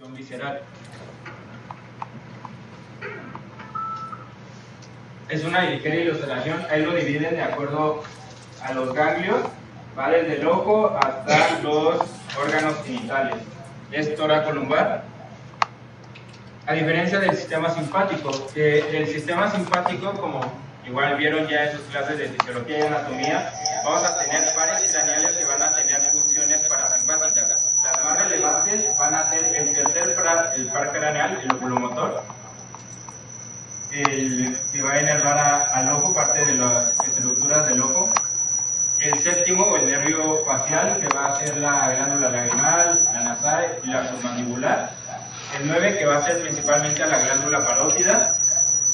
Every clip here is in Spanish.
función visceral. Es una ligera ilustración, ahí lo dividen de acuerdo a los ganglios, va desde el ojo hasta los órganos genitales. Es toracolumbar. A diferencia del sistema simpático, que el sistema simpático, como igual vieron ya en sus clases de fisiología y anatomía, vamos a tener pares craneales que van a tener funciones parasimpáticas. Las más relevantes van a ser el tercer par craneal, el oculomotor, el que va a inervar al ojo, parte de las estructuras del ojo. El séptimo, o el nervio facial, que va a ser la glándula lagrimal, la nasal y la submandibular. El 9, que va a ser principalmente a la glándula parótida.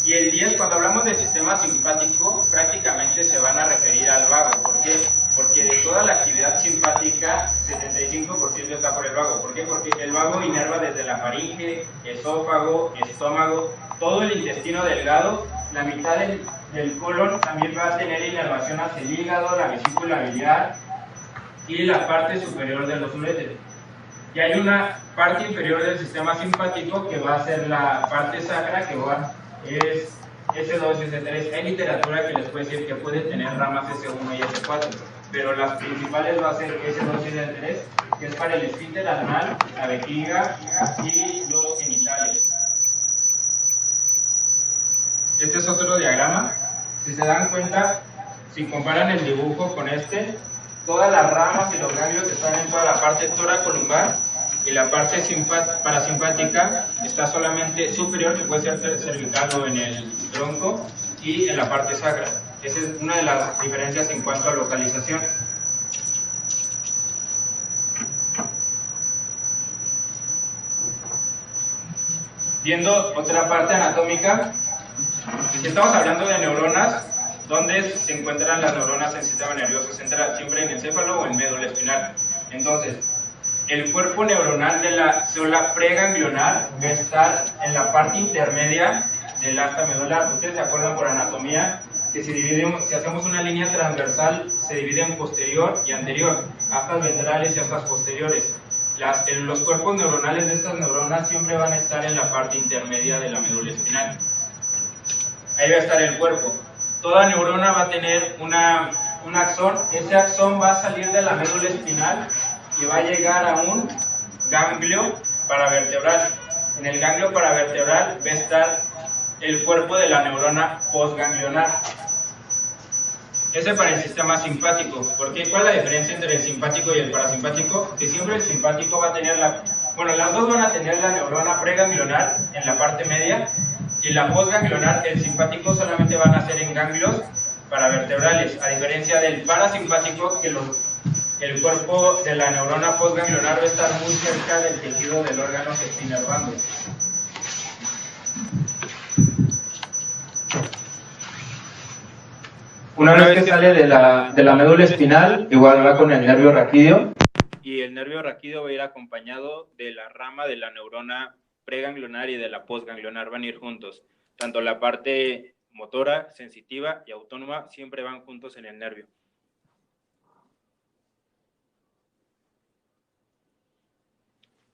Y el 10, cuando hablamos del sistema simpático, prácticamente se van a referir al vago. ¿Por qué? Porque de toda la actividad simpática, 75% está por el vago. ¿Por qué? Porque el vago inerva desde la faringe, esófago, estómago, todo el intestino delgado, la mitad del colon también va a tener inervación hacia el hígado, la vesícula biliar y la parte superior de los uretes. Y hay una parte inferior del sistema simpático que va a ser la parte sacra, que es S2 y S3. Hay literatura que les puede decir que puede tener ramas S1 y S4, pero las principales va a ser S2 y S3, que es para el esfínter anal, la vejiga y los genitales. Este es otro diagrama. Si se dan cuenta, si comparan el dibujo con este, todas las ramas y los ganglios están en toda la parte toracolumbar y la parte parasimpática está solamente superior, que puede ser cervical o en el tronco, y en la parte sacra. Esa es una de las diferencias en cuanto a localización. Viendo otra parte anatómica, si estamos hablando de neuronas, ¿dónde se encuentran las neuronas en el sistema nervioso central? Siempre en el encéfalo o en médula espinal. Entonces, el cuerpo neuronal de la célula preganglionar va a estar en la parte intermedia del asta medular. Ustedes se acuerdan por anatomía que si hacemos una línea transversal, se divide en posterior y anterior, astas ventrales y astas posteriores. Los cuerpos neuronales de estas neuronas siempre van a estar en la parte intermedia de la médula espinal. Ahí va a estar el cuerpo. Toda neurona va a tener un axón. Ese axón va a salir de la médula espinal y va a llegar a un ganglio paravertebral. En el ganglio paravertebral va a estar el cuerpo de la neurona postganglionar. Ese para el sistema simpático. ¿Por qué? ¿Cuál es la diferencia entre el simpático y el parasimpático? Que siempre el simpático va a tener las dos van a tener la neurona preganglionar en la parte media, y la postganglionar, el simpático solamente van a ser en ganglios paravertebrales, a diferencia del parasimpático, que el cuerpo de la neurona postganglionar va a estar muy cerca del tejido del órgano que está inervando. Una vez que sale de la médula espinal, igual va con el nervio raquídeo. Y el nervio raquídeo va a ir acompañado de la rama de la neurona preganglionar y de la postganglionar, van a ir juntos. Tanto la parte motora, sensitiva y autónoma siempre van juntos en el nervio.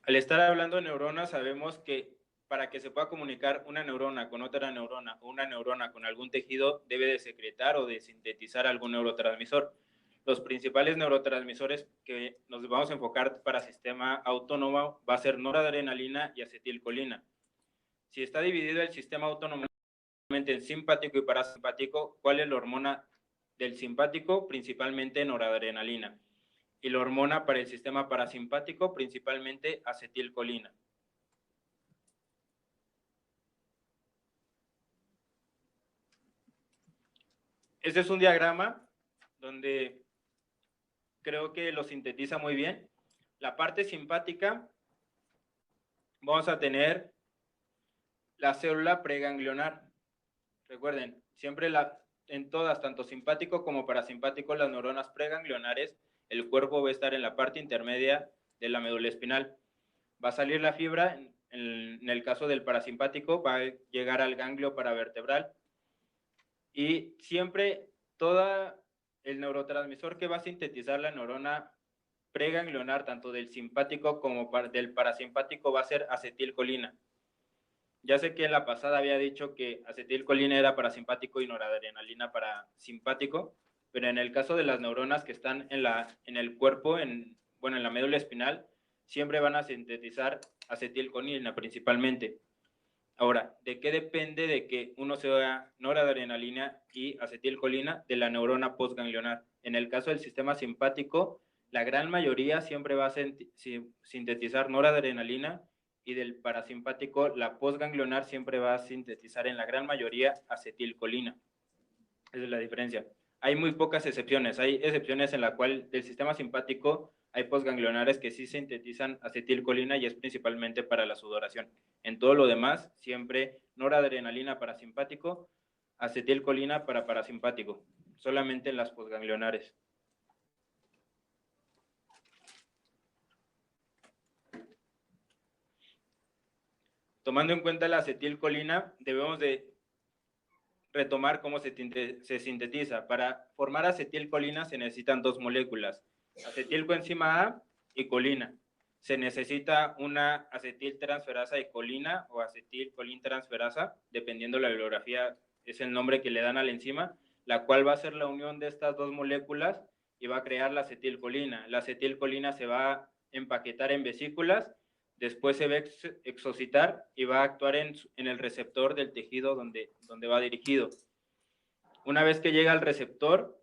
Al estar hablando de neuronas, sabemos que para que se pueda comunicar una neurona con otra neurona o una neurona con algún tejido, debe de secretar o de sintetizar algún neurotransmisor. Los principales neurotransmisores que nos vamos a enfocar para sistema autónomo va a ser noradrenalina y acetilcolina. Si está dividido el sistema autónomo en simpático y parasimpático, ¿cuál es la hormona del simpático? Principalmente noradrenalina. Y la hormona para el sistema parasimpático, principalmente acetilcolina. Este es un diagrama donde creo que lo sintetiza muy bien. La parte simpática, vamos a tener la célula preganglionar. Recuerden, siempre en todas, tanto simpático como parasimpático, las neuronas preganglionares, el cuerpo va a estar en la parte intermedia de la médula espinal. Va a salir la fibra, en el caso del parasimpático, va a llegar al ganglio paravertebral. Y siempre todo el neurotransmisor que va a sintetizar la neurona preganglionar, tanto del simpático como del parasimpático, va a ser acetilcolina. Ya sé que en la pasada había dicho que acetilcolina era parasimpático y noradrenalina parasimpático, pero en el caso de las neuronas que están en el cuerpo, en la médula espinal, siempre van a sintetizar acetilcolina principalmente. Ahora, ¿de qué depende de que uno sea noradrenalina y acetilcolina? De la neurona postganglionar. En el caso del sistema simpático, la gran mayoría siempre va a sintetizar noradrenalina, y del parasimpático, la postganglionar siempre va a sintetizar en la gran mayoría acetilcolina. Esa es la diferencia. Hay muy pocas excepciones. Hay excepciones en la cual del sistema simpático hay postganglionares que sí sintetizan acetilcolina, y es principalmente para la sudoración. En todo lo demás, siempre noradrenalina para simpático, acetilcolina para parasimpático, solamente en las postganglionares. Tomando en cuenta la acetilcolina, debemos de retomar cómo se sintetiza. Para formar acetilcolina se necesitan dos moléculas, acetilcoenzima A y colina. Se necesita una acetiltransferasa y colina, o acetilcolintransferasa, dependiendo de la bibliografía, es el nombre que le dan a la enzima, la cual va a ser la unión de estas dos moléculas y va a crear la acetilcolina. La acetilcolina se va a empaquetar en vesículas, después se va a exocitar y va a actuar en el receptor del tejido donde va dirigido. Una vez que llega al receptor,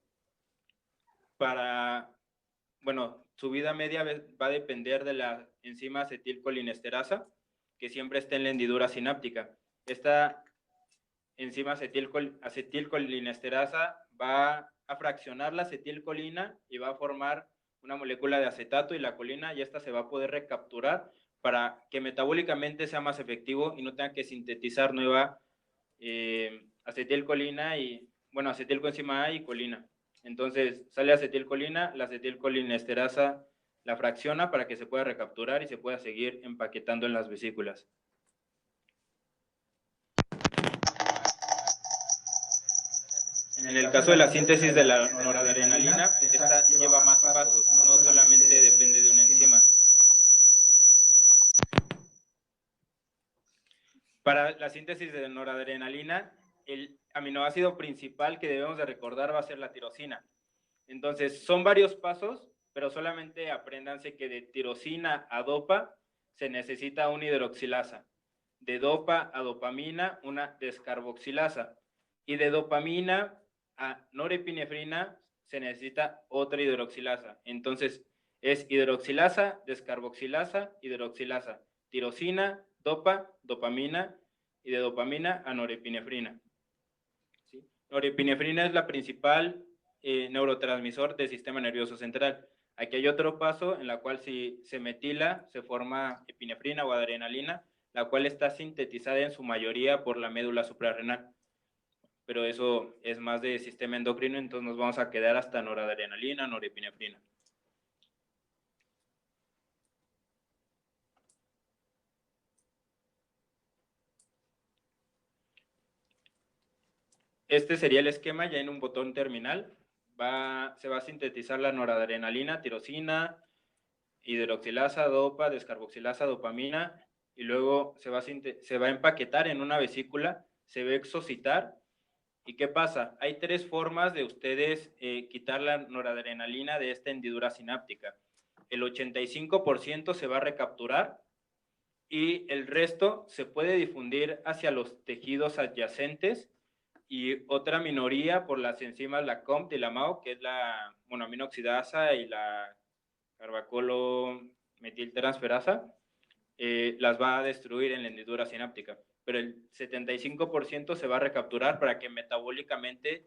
su vida media va a depender de la enzima acetilcolinesterasa, que siempre está en la hendidura sináptica. Esta enzima acetilcolinesterasa va a fraccionar la acetilcolina y va a formar una molécula de acetato y la colina, y esta se va a poder recapturar para que metabólicamente sea más efectivo y no tenga que sintetizar nueva acetilcolina acetilcoenzima A y colina. Entonces sale acetilcolina, la acetilcolinesterasa la fracciona para que se pueda recapturar y se pueda seguir empaquetando en las vesículas. En el caso de la síntesis de la noradrenalina, esta lleva más pasos, no solamente depende de una enzima. Para la síntesis de noradrenalina, el aminoácido principal que debemos de recordar va a ser la tirosina. Entonces, son varios pasos, pero solamente apréndanse que de tirosina a dopa se necesita una hidroxilasa. De dopa a dopamina, una descarboxilasa. Y de dopamina a norepinefrina se necesita otra hidroxilasa. Entonces, es hidroxilasa, descarboxilasa, hidroxilasa. Tirosina, dopa, dopamina, y de dopamina a norepinefrina. ¿Sí? Norepinefrina es la principal neurotransmisor del sistema nervioso central. Aquí hay otro paso en la cual si se metila, se forma epinefrina o adrenalina, la cual está sintetizada en su mayoría por la médula suprarrenal. Pero eso es más de sistema endocrino, entonces nos vamos a quedar hasta noradrenalina, norepinefrina. Este sería el esquema ya en un botón terminal. Se va a sintetizar la noradrenalina, tirosina, hidroxilasa, dopa, descarboxilasa, dopamina, y luego se va a empaquetar en una vesícula, se va a exocitar. ¿Y qué pasa? Hay tres formas de ustedes quitar la noradrenalina de esta hendidura sináptica. El 85% se va a recapturar y el resto se puede difundir hacia los tejidos adyacentes, y otra minoría por las enzimas, la COMT y la MAO, que es la monoaminoxidasa y la carbacolo-metiltransferasa, las va a destruir en la hendidura sináptica. Pero el 75% se va a recapturar para que metabólicamente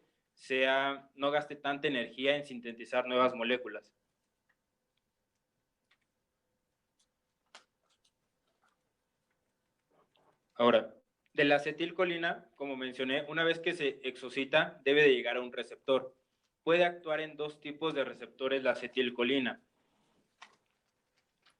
no gaste tanta energía en sintetizar nuevas moléculas. Ahora, de la acetilcolina, como mencioné, una vez que se exocita, debe de llegar a un receptor. Puede actuar en dos tipos de receptores la acetilcolina,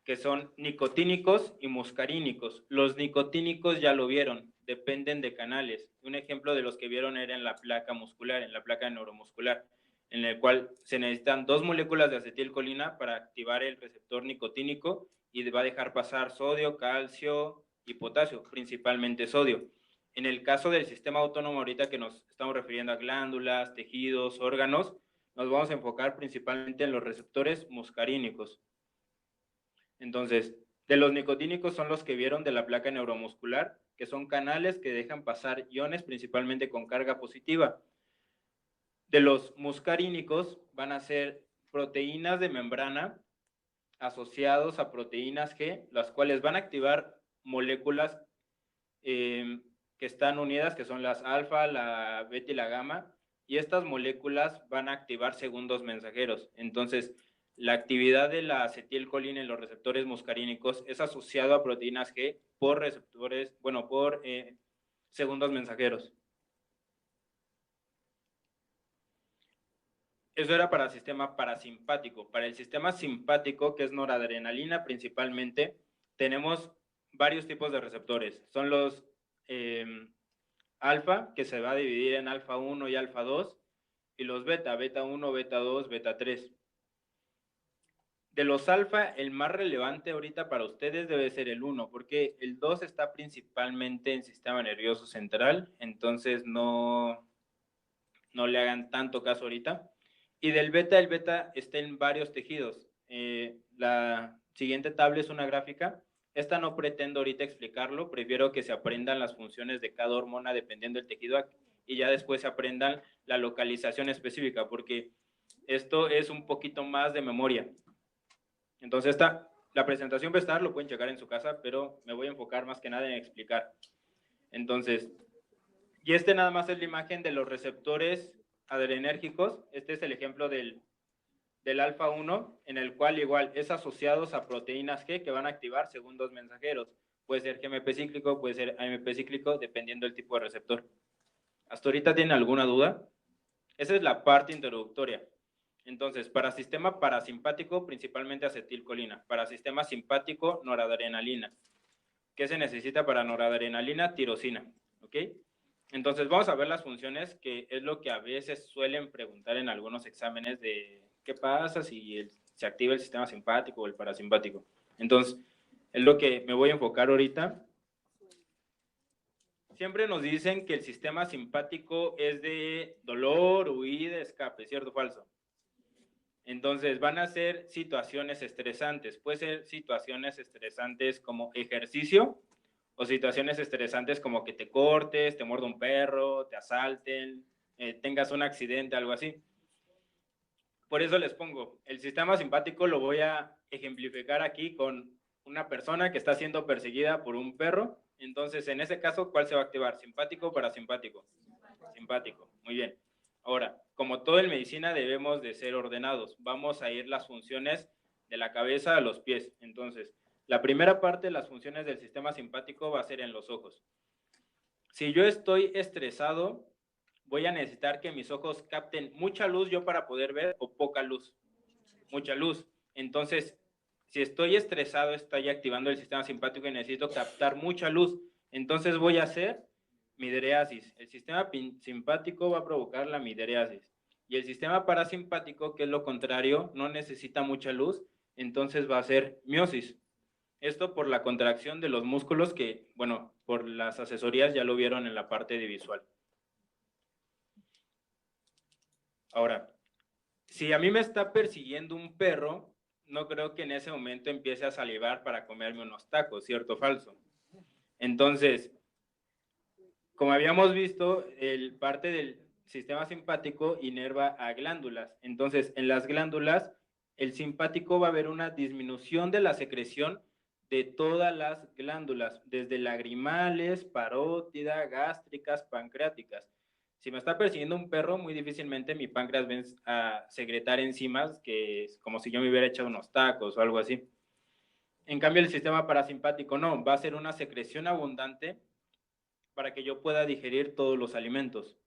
que son nicotínicos y muscarínicos. Los nicotínicos ya lo vieron, dependen de canales. Un ejemplo de los que vieron era en la placa muscular, en la placa neuromuscular. en el cual se necesitan 2 moléculas de acetilcolina para activar el receptor nicotínico y va a dejar pasar sodio, calcio y potasio, principalmente sodio. En el caso del sistema autónomo, ahorita que nos estamos refiriendo a glándulas, tejidos, órganos, nos vamos a enfocar principalmente en los receptores muscarínicos. Entonces, de los nicotínicos son los que vieron de la placa neuromuscular, que son canales que dejan pasar iones principalmente con carga positiva. De los muscarínicos van a ser proteínas de membrana asociados a proteínas G, las cuales van a activar moléculas que están unidas, que son las alfa, la beta y la gamma, y estas moléculas van a activar segundos mensajeros. Entonces, la actividad de la acetilcolina en los receptores muscarínicos es asociado a proteínas G por receptores, bueno, por segundos mensajeros. Eso era para el sistema parasimpático. Para el sistema simpático, que es noradrenalina principalmente, tenemos varios tipos de receptores. Son los alfa, que se va a dividir en alfa 1 y alfa 2, y los beta, beta 1, beta 2, beta 3. De los alfa, el más relevante ahorita para ustedes debe ser el 1, porque el 2 está principalmente en sistema nervioso central, entonces no le hagan tanto caso ahorita. Y del beta, el beta está en varios tejidos. La siguiente tabla es una gráfica. Esta no pretendo ahorita explicarlo, prefiero que se aprendan las funciones de cada hormona dependiendo del tejido y ya después se aprendan la localización específica, porque esto es un poquito más de memoria. Entonces, la presentación va a estar, lo pueden checar en su casa, pero me voy a enfocar más que nada en explicar. Entonces, y nada más es la imagen de los receptores adrenérgicos. Este es el ejemplo del alfa 1, en el cual igual es asociados a proteínas G que van a activar segundos mensajeros. Puede ser GMP cíclico, puede ser AMP cíclico, dependiendo del tipo de receptor. ¿Hasta ahorita tienen alguna duda? Esa es la parte introductoria. Entonces, para sistema parasimpático, principalmente acetilcolina. Para sistema simpático, noradrenalina. ¿Qué se necesita para noradrenalina? Tirosina. ¿Ok? Entonces, vamos a ver las funciones, que es lo que a veces suelen preguntar en algunos exámenes de qué pasa si se activa el sistema simpático o el parasimpático. Entonces, es lo que me voy a enfocar ahorita. Siempre nos dicen que el sistema simpático es de dolor, huida, escape, ¿cierto o falso? Entonces, van a ser situaciones estresantes. Puede ser situaciones estresantes como ejercicio, o situaciones estresantes como que te cortes, te muerda un perro, te asalten, tengas un accidente, algo así. Por eso les pongo, el sistema simpático lo voy a ejemplificar aquí con una persona que está siendo perseguida por un perro. Entonces, en ese caso, ¿cuál se va a activar? ¿Simpático o parasimpático? Simpático, muy bien. Ahora, como todo en medicina, debemos de ser ordenados. Vamos a ir las funciones de la cabeza a los pies. Entonces, la primera parte de las funciones del sistema simpático va a ser en los ojos. Si yo estoy estresado, voy a necesitar que mis ojos capten mucha luz yo para poder ver, o poca luz. Mucha luz. Entonces, si estoy estresado, estoy activando el sistema simpático y necesito captar mucha luz. Entonces voy a hacer midriasis. El sistema simpático va a provocar la midriasis. Y el sistema parasimpático, que es lo contrario, no necesita mucha luz, entonces va a ser miosis. Esto por la contracción de los músculos que, bueno, por las asesorías ya lo vieron en la parte de visual. Ahora, si a mí me está persiguiendo un perro, no creo que en ese momento empiece a salivar para comerme unos tacos, ¿cierto o falso? Entonces, como habíamos visto, parte del sistema simpático inerva a glándulas. Entonces, en las glándulas, el simpático va a haber una disminución de la secreción de todas las glándulas, desde lagrimales, parótida, gástricas, pancreáticas. Si me está persiguiendo un perro, muy difícilmente mi páncreas va a secretar enzimas, que es como si yo me hubiera echado unos tacos o algo así. En cambio, el sistema parasimpático no, va a ser una secreción abundante para que yo pueda digerir todos los alimentos.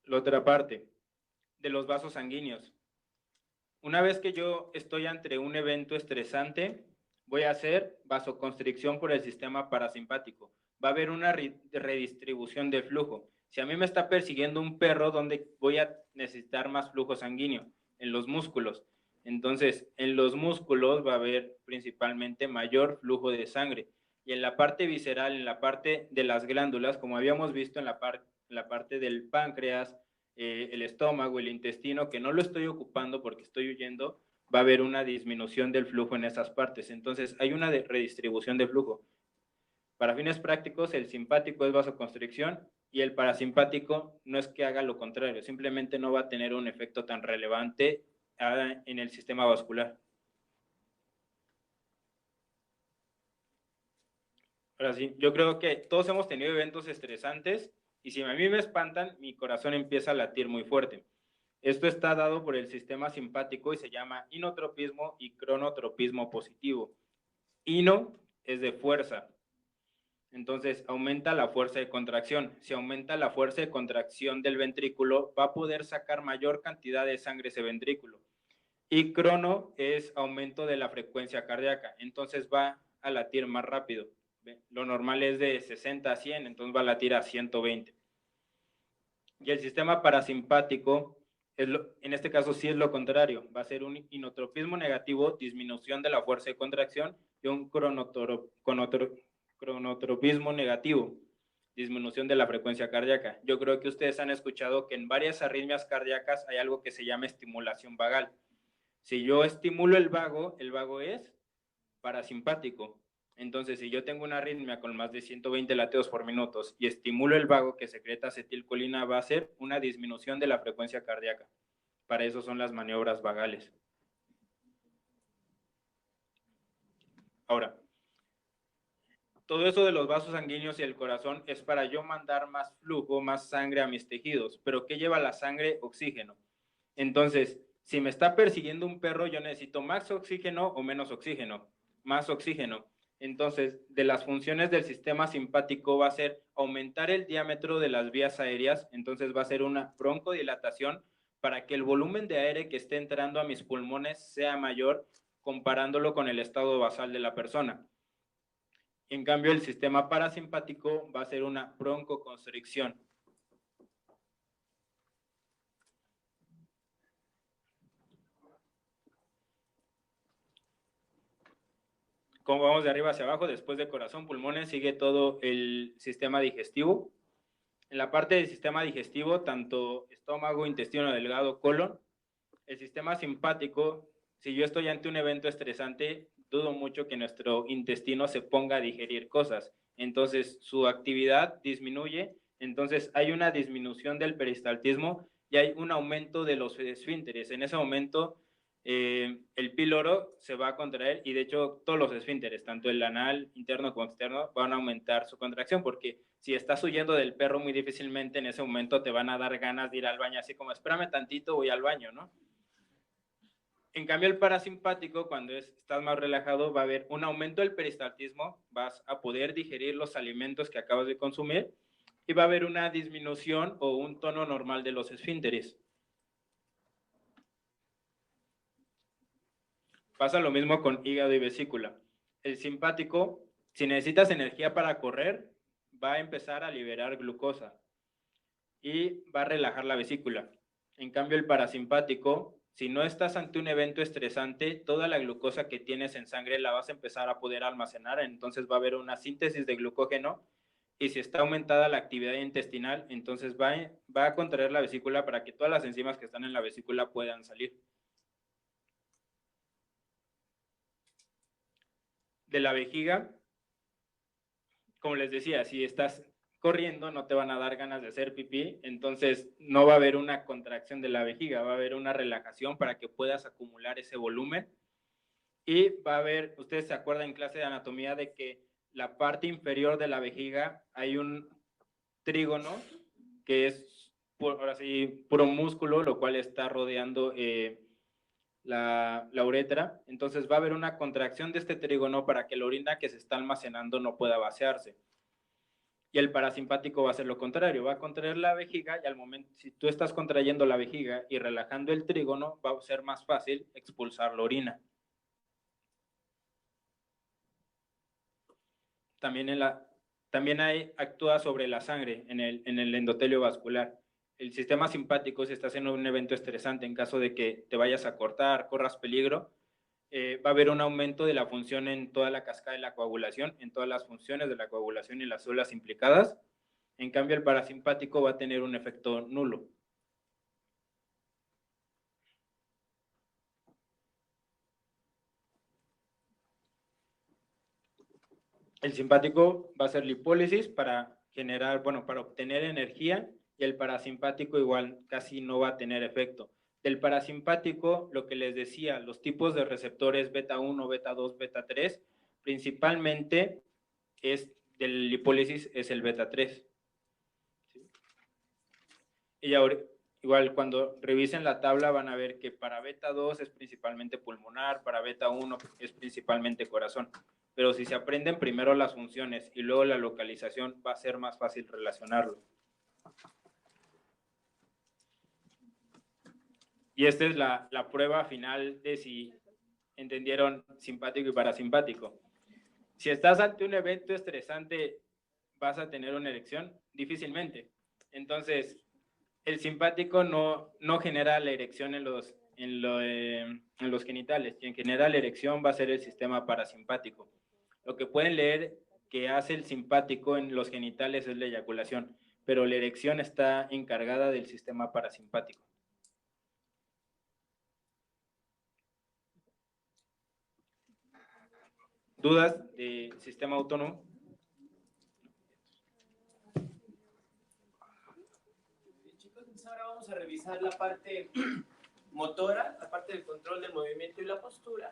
La otra parte, de los vasos sanguíneos. Una vez que yo estoy ante un evento estresante, voy a hacer vasoconstricción por el sistema parasimpático. Va a haber una redistribución del flujo. Si a mí me está persiguiendo un perro, ¿dónde voy a necesitar más flujo sanguíneo? En los músculos. Entonces, en los músculos va a haber principalmente mayor flujo de sangre. Y en la parte visceral, en la parte de las glándulas, como habíamos visto en la parte del páncreas, el estómago, el intestino, que no lo estoy ocupando porque estoy huyendo, va a haber una disminución del flujo en esas partes. Entonces, hay una redistribución de flujo. Para fines prácticos, el simpático es vasoconstricción y el parasimpático no es que haga lo contrario, simplemente no va a tener un efecto tan relevante en el sistema vascular. Ahora sí, yo creo que todos hemos tenido eventos estresantes y si a mí me espantan, mi corazón empieza a latir muy fuerte. Esto está dado por el sistema simpático y se llama inotropismo y cronotropismo positivo. Ino es de fuerza. Entonces, aumenta la fuerza de contracción. Si aumenta la fuerza de contracción del ventrículo, va a poder sacar mayor cantidad de sangre ese ventrículo. Y crono es aumento de la frecuencia cardíaca. Entonces, va a latir más rápido. Lo normal es de 60 a 100, entonces va a latir a 120. Y el sistema parasimpático, en este caso sí es lo contrario. Va a ser un inotropismo negativo, disminución de la fuerza de contracción, y un cronotropismo negativo, disminución de la frecuencia cardíaca. Yo creo que ustedes han escuchado que en varias arritmias cardíacas hay algo que se llama estimulación vagal. Si yo estimulo el vago es parasimpático. Entonces, si yo tengo una arritmia con más de 120 latidos por minuto y estimulo el vago que secreta acetilcolina, va a ser una disminución de la frecuencia cardíaca. Para eso son las maniobras vagales. Ahora, todo eso de los vasos sanguíneos y el corazón es para yo mandar más flujo, más sangre a mis tejidos. ¿Pero qué lleva la sangre? Oxígeno. Entonces, si me está persiguiendo un perro, yo necesito más oxígeno o menos oxígeno. Más oxígeno. Entonces, de las funciones del sistema simpático va a ser aumentar el diámetro de las vías aéreas, entonces va a ser una broncodilatación para que el volumen de aire que esté entrando a mis pulmones sea mayor comparándolo con el estado basal de la persona. En cambio, el sistema parasimpático va a ser una broncoconstricción. Como vamos de arriba hacia abajo, después de corazón, pulmones, sigue todo el sistema digestivo. En la parte del sistema digestivo, tanto estómago, intestino delgado, colon, el sistema simpático, si yo estoy ante un evento estresante, dudo mucho que nuestro intestino se ponga a digerir cosas. Entonces, su actividad disminuye, entonces hay una disminución del peristaltismo y hay un aumento de los esfínteres. En ese momento, el píloro se va a contraer y de hecho todos los esfínteres, tanto el anal interno como externo, van a aumentar su contracción porque si estás huyendo del perro muy difícilmente en ese momento te van a dar ganas de ir al baño, así como espérame tantito, voy al baño, ¿no? En cambio, el parasimpático, cuando estás más relajado, va a haber un aumento del peristaltismo, vas a poder digerir los alimentos que acabas de consumir y va a haber una disminución o un tono normal de los esfínteres. Pasa lo mismo con hígado y vesícula. El simpático, si necesitas energía para correr, va a empezar a liberar glucosa y va a relajar la vesícula. En cambio, el parasimpático, si no estás ante un evento estresante, toda la glucosa que tienes en sangre la vas a empezar a poder almacenar, entonces va a haber una síntesis de glucógeno y si está aumentada la actividad intestinal, entonces va a contraer la vesícula para que todas las enzimas que están en la vesícula puedan salir. De la vejiga, como les decía, si estás corriendo no te van a dar ganas de hacer pipí, entonces no va a haber una contracción de la vejiga, va a haber una relajación para que puedas acumular ese volumen y va a haber, ustedes se acuerdan en clase de anatomía de que la parte inferior de la vejiga hay un trígono que es, ahora sí, puro músculo, lo cual está rodeando la uretra, entonces va a haber una contracción de este trígono para que la orina que se está almacenando no pueda vaciarse. Y el parasimpático va a hacer lo contrario, va a contraer la vejiga y al momento, si tú estás contrayendo la vejiga y relajando el trígono, va a ser más fácil expulsar la orina. También También actúa sobre la sangre en el endotelio vascular. El sistema simpático, si estás en un evento estresante, en caso de que te vayas a cortar, corras peligro, va a haber un aumento de la función en toda la cascada de la coagulación, en todas las funciones de la coagulación y las células implicadas. En cambio, el parasimpático va a tener un efecto nulo. El simpático va a ser lipólisis para generar, bueno, para obtener energía, y el parasimpático igual casi no va a tener efecto. Del parasimpático, lo que les decía, los tipos de receptores beta 1, beta 2, beta 3, principalmente es del lipólisis es el beta 3. ¿Sí? Y ahora, igual cuando revisen la tabla van a ver que para beta 2 es principalmente pulmonar, para beta 1 es principalmente corazón. Pero si se aprenden primero las funciones y luego la localización, va a ser más fácil relacionarlo. Y esta es la prueba final de si entendieron simpático y parasimpático. Si estás ante un evento estresante, ¿vas a tener una erección? Difícilmente. Entonces, el simpático no genera la erección en los genitales. Quien genera la erección va a ser el sistema parasimpático. Lo que pueden leer que hace el simpático en los genitales es la eyaculación, pero la erección está encargada del sistema parasimpático. ¿Dudas de sistema autónomo? Chicos, entonces ahora vamos a revisar la parte motora, la parte del control del movimiento y la postura.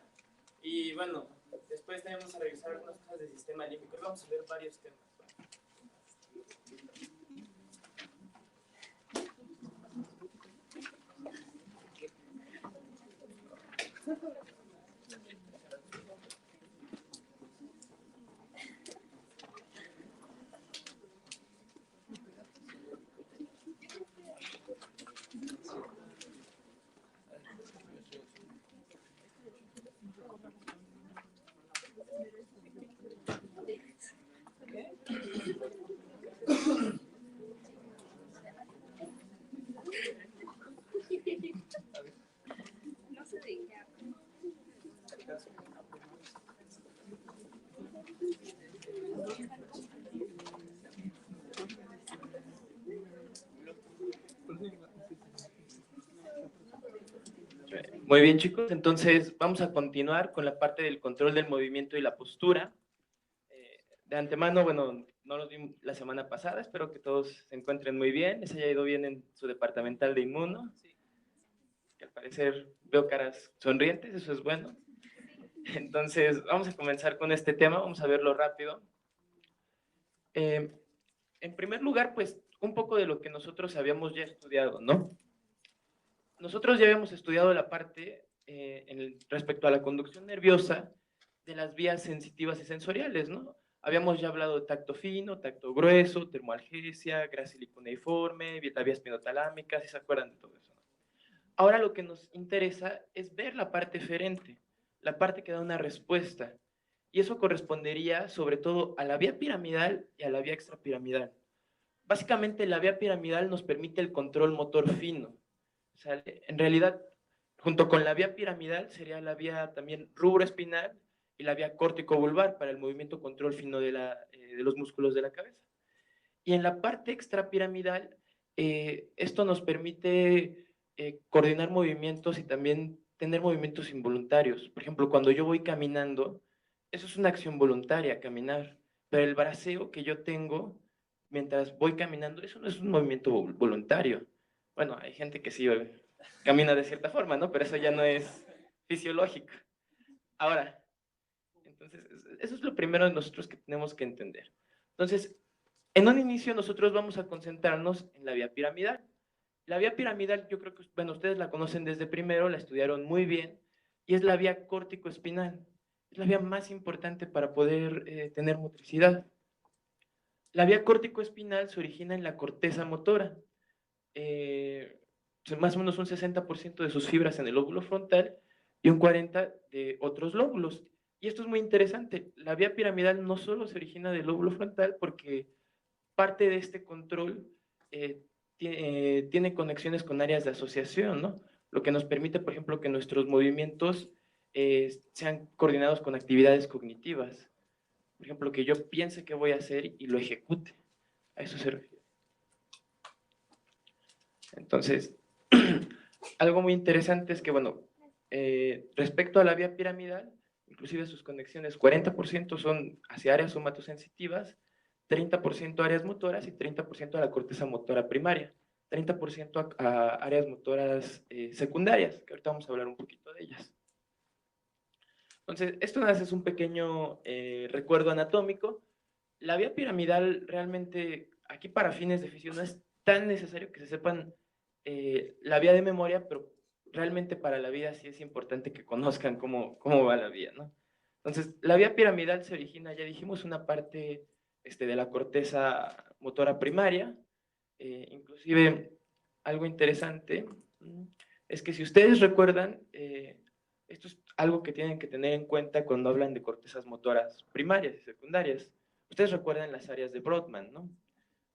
Y bueno, después tenemos a revisar algunas cosas del sistema límbico. Vamos a ver varios temas. Muy bien, chicos, entonces vamos a continuar con la parte del control del movimiento y la postura. De antemano, bueno, no los vi la semana pasada, espero que todos se encuentren muy bien, les haya ido bien en su departamental de inmuno. Que al parecer veo caras sonrientes, eso es bueno. Entonces, vamos a comenzar con este tema, vamos a verlo rápido. En primer lugar, pues, un poco de lo que nosotros habíamos ya estudiado, ¿no? Nosotros ya habíamos estudiado la parte respecto a la conducción nerviosa de las vías sensitivas y sensoriales, ¿no? Habíamos ya hablado de tacto fino, tacto grueso, termoalgesia, grácil y cuneiforme, la vía espinotalámica, si se acuerdan de todo eso, ¿no? Ahora lo que nos interesa es ver la parte eferente, la parte que da una respuesta, y eso correspondería sobre todo a la vía piramidal y a la vía extrapiramidal. Básicamente la vía piramidal nos permite el control motor fino. ¿Sale? En realidad, junto con la vía piramidal sería la vía también rubroespinal y la vía córtico-vulvar para el movimiento control fino de los músculos de la cabeza. Y en la parte extrapiramidal, esto nos permite coordinar movimientos y también tener movimientos involuntarios. Por ejemplo, cuando yo voy caminando, eso es una acción voluntaria, caminar, pero el braceo que yo tengo mientras voy caminando, eso no es un movimiento voluntario. Bueno, hay gente que sí camina de cierta forma, ¿no? Pero eso ya no es fisiológico. Ahora, entonces, eso es lo primero de nosotros que tenemos que entender. Entonces, en un inicio nosotros vamos a concentrarnos en la vía piramidal. La vía piramidal, yo creo que, bueno, ustedes la conocen desde primero, la estudiaron muy bien, y es la vía córtico-espinal. Es la vía más importante para poder tener motricidad. La vía córtico-espinal se origina en la corteza motora. Más o menos un 60% de sus fibras en el lóbulo frontal y un 40% de otros lóbulos. Y esto es muy interesante. La vía piramidal no solo se origina del lóbulo frontal, porque parte de este control tiene conexiones con áreas de asociación, ¿no? Lo que nos permite, por ejemplo, que nuestros movimientos sean coordinados con actividades cognitivas. Por ejemplo, que yo piense qué voy a hacer y lo ejecute. A eso se refiere. Entonces, algo muy interesante es que, bueno, respecto a la vía piramidal, inclusive sus conexiones, 40% son hacia áreas somatosensitivas, 30% áreas motoras y 30% a la corteza motora primaria, 30% a áreas motoras secundarias, que ahorita vamos a hablar un poquito de ellas. Entonces, esto nada más es un pequeño recuerdo anatómico. La vía piramidal realmente, aquí para fines de fisión, no es tan necesario que se sepan la vía de memoria, pero realmente para la vida sí es importante que conozcan cómo va la vía, ¿no? Entonces, la vía piramidal se origina, ya dijimos, una parte de la corteza motora primaria, inclusive algo interesante es que si ustedes recuerdan, esto es algo que tienen que tener en cuenta cuando hablan de cortezas motoras primarias y secundarias. Ustedes recuerdan las áreas de Brodmann, ¿no?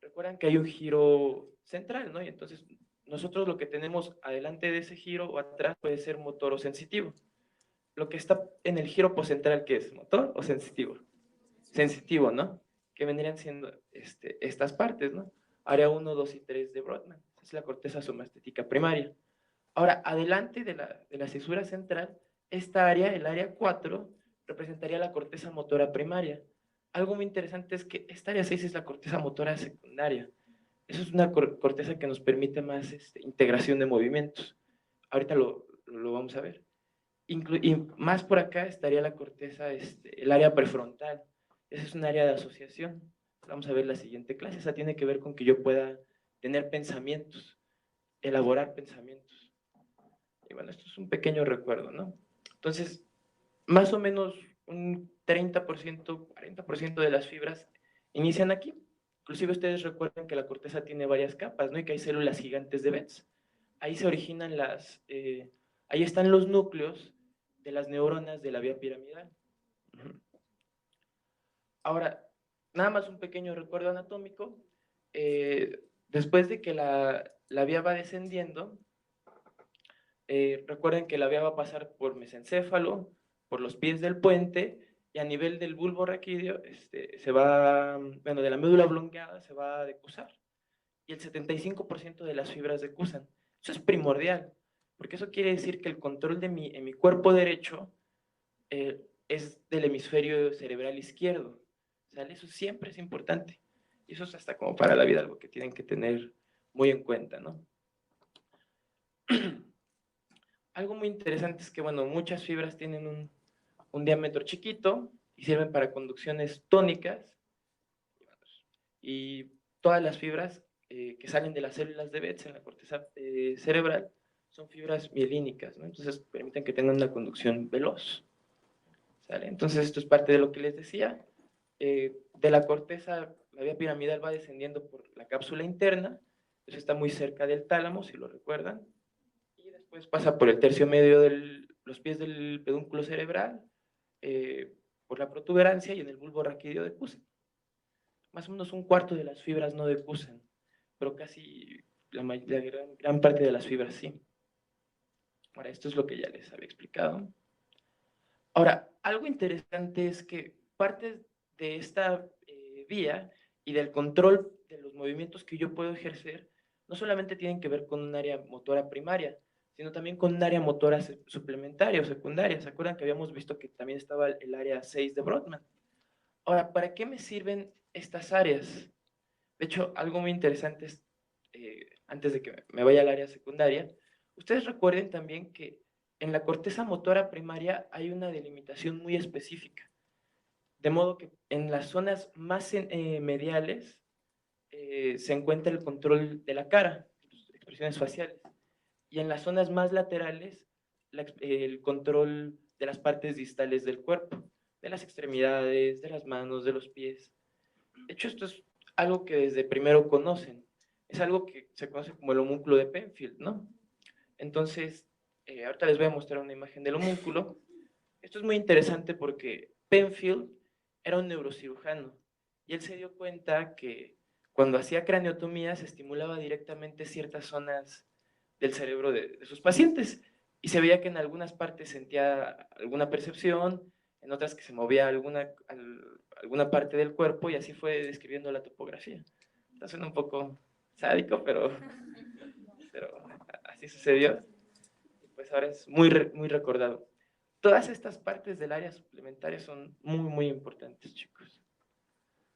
Recuerdan que hay un giro central, ¿no? Y entonces nosotros lo que tenemos adelante de ese giro o atrás puede ser motor o sensitivo. Lo que está en el giro poscentral, ¿qué es? ¿Motor o sensitivo? Sensitivo, ¿no? Que vendrían siendo estas partes, ¿no? Área 1, 2 y 3 de Brodmann. Es la corteza somastética primaria. Ahora, adelante de la cisura central, esta área, el área 4, representaría la corteza motora primaria. Algo muy interesante es que esta área 6 es la corteza motora secundaria. Eso es una corteza que nos permite más integración de movimientos. Ahorita lo vamos a ver. Y más por acá estaría la corteza, el área prefrontal. Esa es un área de asociación. Vamos a ver la siguiente clase. Esa tiene que ver con que yo pueda tener pensamientos, elaborar pensamientos. Y bueno, esto es un pequeño recuerdo, ¿no? Entonces, más o menos un 30%, 40% de las fibras inician aquí. Inclusive ustedes recuerdan que la corteza tiene varias capas, ¿no? Y que hay células gigantes de Betz. Ahí se originan ahí están los núcleos de las neuronas de la vía piramidal. Ahora, nada más un pequeño recuerdo anatómico. Después de que la vía va descendiendo, recuerden que la vía va a pasar por mesencéfalo, por los pies del puente, y a nivel del bulbo raquídeo, de la médula oblongada se va a decusar. Y el 75% de las fibras decusan. Eso es primordial, porque eso quiere decir que el control en mi cuerpo derecho es del hemisferio cerebral izquierdo. ¿Sale? Eso siempre es importante. Y eso es hasta como para la vida algo que tienen que tener muy en cuenta, ¿no? Algo muy interesante es que, bueno, muchas fibras tienen un diámetro chiquito y sirven para conducciones tónicas. Y todas las fibras que salen de las células de Betz en la corteza cerebral son fibras mielínicas, ¿no? Entonces permiten que tengan una conducción veloz. ¿Sale? Entonces esto es parte de lo que les decía. De la corteza, la vía piramidal va descendiendo por la cápsula interna, eso está muy cerca del tálamo, si lo recuerdan, y después pasa por el tercio medio de los pies del pedúnculo cerebral, por la protuberancia y en el bulbo raquídeo decusan. Más o menos un cuarto de las fibras no decusan, pero casi la gran parte de las fibras sí. Ahora, esto es lo que ya les había explicado. Ahora, algo interesante es que parte de esta vía y del control de los movimientos que yo puedo ejercer no solamente tienen que ver con un área motora primaria, sino también con un área motora suplementaria o secundaria. ¿Se acuerdan que habíamos visto que también estaba el área 6 de Brodmann? Ahora, ¿para qué me sirven estas áreas? De hecho, algo muy interesante es, antes de que me vaya al área secundaria, ustedes recuerden también que en la corteza motora primaria hay una delimitación muy específica, de modo que en las zonas más mediales se encuentra el control de la cara, expresiones faciales, y en las zonas más laterales el control de las partes distales del cuerpo, de las extremidades, de las manos, de los pies. De hecho, esto es algo que desde primero conocen. Es algo que se conoce como el homúnculo de Penfield, ¿no? Entonces, ahorita les voy a mostrar una imagen del homúnculo. Esto es muy interesante porque Penfield era un neurocirujano y él se dio cuenta que cuando hacía craniotomía se estimulaba directamente ciertas zonas del cerebro de sus pacientes y se veía que en algunas partes sentía alguna percepción, en otras que se movía alguna parte del cuerpo y así fue describiendo la topografía. Está suena un poco sádico, pero así sucedió y pues ahora es muy recordado. Todas estas partes del área suplementaria son muy importantes, chicos.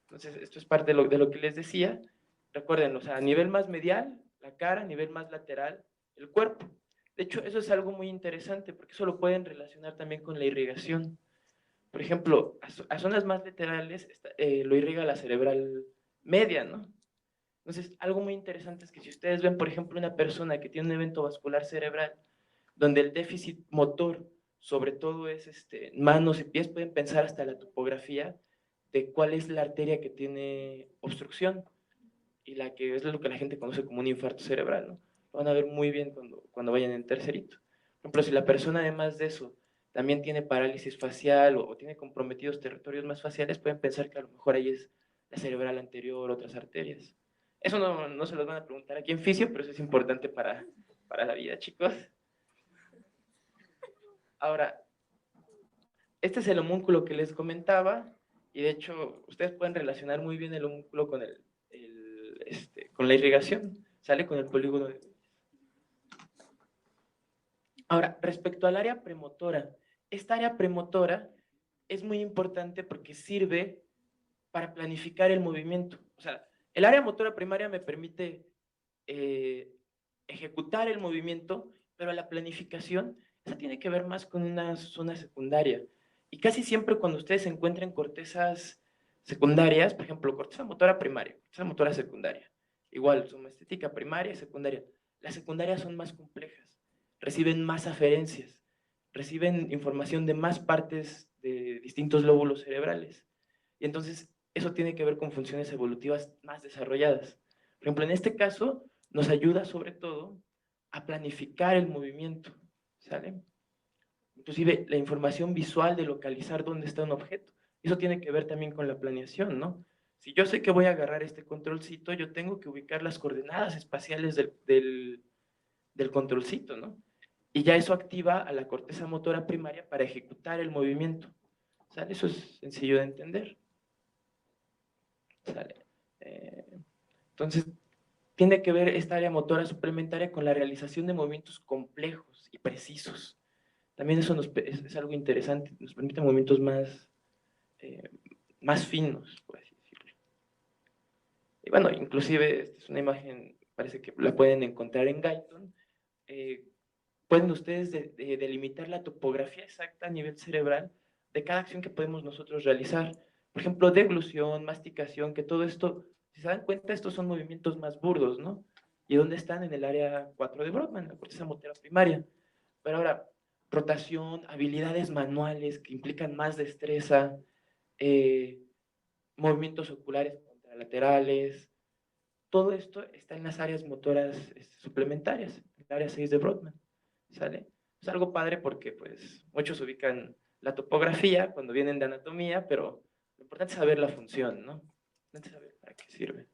Entonces, esto es parte de lo que les decía. Recuerden, o sea, a nivel más medial, la cara, a nivel más lateral, el cuerpo. De hecho, eso es algo muy interesante porque eso lo pueden relacionar también con la irrigación. Por ejemplo, a zonas más laterales lo irriga la cerebral media, ¿no? Entonces, algo muy interesante es que si ustedes ven, por ejemplo, una persona que tiene un evento vascular cerebral, donde el déficit motor, sobre todo es manos y pies, pueden pensar hasta la topografía de cuál es la arteria que tiene obstrucción y la que es lo que la gente conoce como un infarto cerebral, ¿no? Lo van a ver muy bien cuando vayan en tercerito. Por ejemplo, si la persona además de eso también tiene parálisis facial o tiene comprometidos territorios más faciales, pueden pensar que a lo mejor ahí es la cerebral anterior, otras arterias. Eso no se los van a preguntar aquí en fisio, pero eso es importante para la vida, chicos. Ahora, este es el homúnculo que les comentaba, y de hecho, ustedes pueden relacionar muy bien el homúnculo con con la irrigación, sale con el polígono de... Ahora, respecto al área premotora, esta área premotora es muy importante porque sirve para planificar el movimiento. O sea, el área motora primaria me permite ejecutar el movimiento, pero la planificación, esa tiene que ver más con una zona secundaria. Y casi siempre cuando ustedes encuentren cortezas secundarias, por ejemplo, corteza motora primaria, corteza motora secundaria, igual, suma estética primaria y secundaria. Las secundarias son más complejas, reciben más aferencias, reciben información de más partes de distintos lóbulos cerebrales. Y entonces eso tiene que ver con funciones evolutivas más desarrolladas. Por ejemplo, en este caso, nos ayuda sobre todo a planificar el movimiento, ¿sale? Inclusive la información visual de localizar dónde está un objeto. Eso tiene que ver también con la planeación, ¿no? Si yo sé que voy a agarrar este controlcito, yo tengo que ubicar las coordenadas espaciales del controlcito, ¿no? Y ya eso activa a la corteza motora primaria para ejecutar el movimiento. ¿Sale? Eso es sencillo de entender. ¿Sale? Entonces, tiene que ver esta área motora suplementaria con la realización de movimientos complejos y precisos. También eso es algo interesante, nos permite movimientos más finos, por así decirlo. Y bueno, inclusive, esta es una imagen, parece que la pueden encontrar en Guyton. Pueden ustedes delimitar la topografía exacta a nivel cerebral de cada acción que podemos nosotros realizar. Por ejemplo, deglución, masticación, que todo esto, si se dan cuenta, estos son movimientos más burdos, ¿no? ¿Y dónde están? En el área 4 de Brodmann, la corteza motora primaria. Pero ahora, rotación, habilidades manuales que implican más destreza, eh, movimientos oculares contralaterales, todo esto está en las áreas motoras suplementarias, en el área 6 de Brodmann, ¿sale? Es algo padre porque pues muchos ubican la topografía cuando vienen de anatomía, pero lo importante es saber la función, ¿no? Lo importante es saber para qué sirve.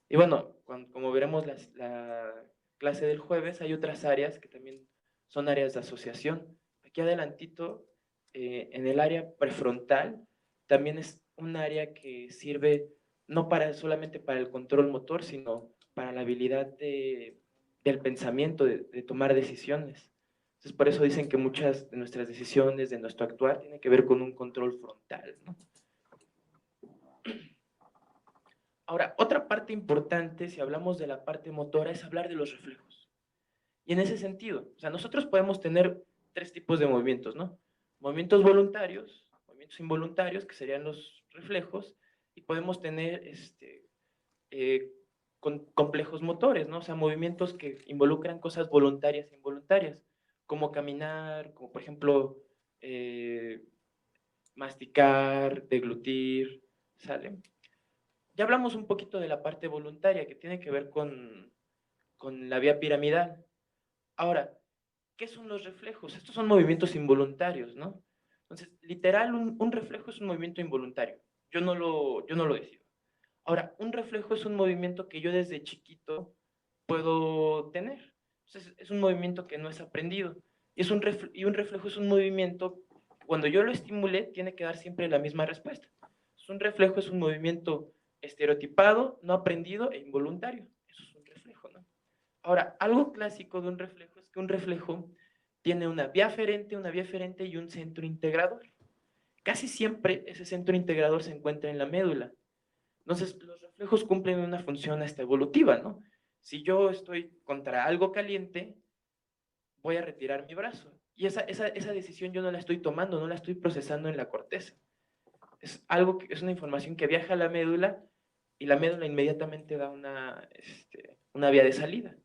Y bueno, como veremos la clase del jueves, hay otras áreas que también son áreas de asociación. Aquí adelantito, en el área prefrontal, también es un área que sirve no solamente para el control motor, sino para la habilidad del pensamiento, de tomar decisiones. Entonces, por eso dicen que muchas de nuestras decisiones, de nuestro actuar, tiene que ver con un control frontal, ¿no? Ahora, otra parte importante, si hablamos de la parte motora, es hablar de los reflejos. Y en ese sentido, o sea, nosotros podemos tener tres tipos de movimientos, ¿no? Movimientos voluntarios, movimientos involuntarios, que serían los reflejos, y podemos tener eh, complejos motores, ¿no? O sea, movimientos que involucran cosas voluntarias e involuntarias, como caminar, como por ejemplo masticar, deglutir, ¿sale? Ya hablamos un poquito de la parte voluntaria que tiene que ver con la vía piramidal. Ahora, ¿qué son los reflejos? Estos son movimientos involuntarios, ¿no? Entonces, literal, un reflejo es un movimiento involuntario. Yo no lo decido. Ahora, un reflejo es un movimiento que yo desde chiquito puedo tener. Entonces, es un movimiento que no es aprendido. Y un reflejo es un movimiento, cuando yo lo estimule, tiene que dar siempre la misma respuesta. Entonces, un reflejo es un movimiento estereotipado, no aprendido e involuntario. Eso es un reflejo, ¿no? Ahora, algo clásico de un reflejo es que un reflejo tiene una vía aferente y un centro integrador. Casi siempre ese centro integrador se encuentra en la médula. Entonces, los reflejos cumplen una función hasta evolutiva, ¿no? Si yo estoy contra algo caliente, voy a retirar mi brazo. Y esa decisión yo no la estoy tomando, no la estoy procesando en la corteza. Es una información que viaja a la médula y la médula inmediatamente da una vía de salida.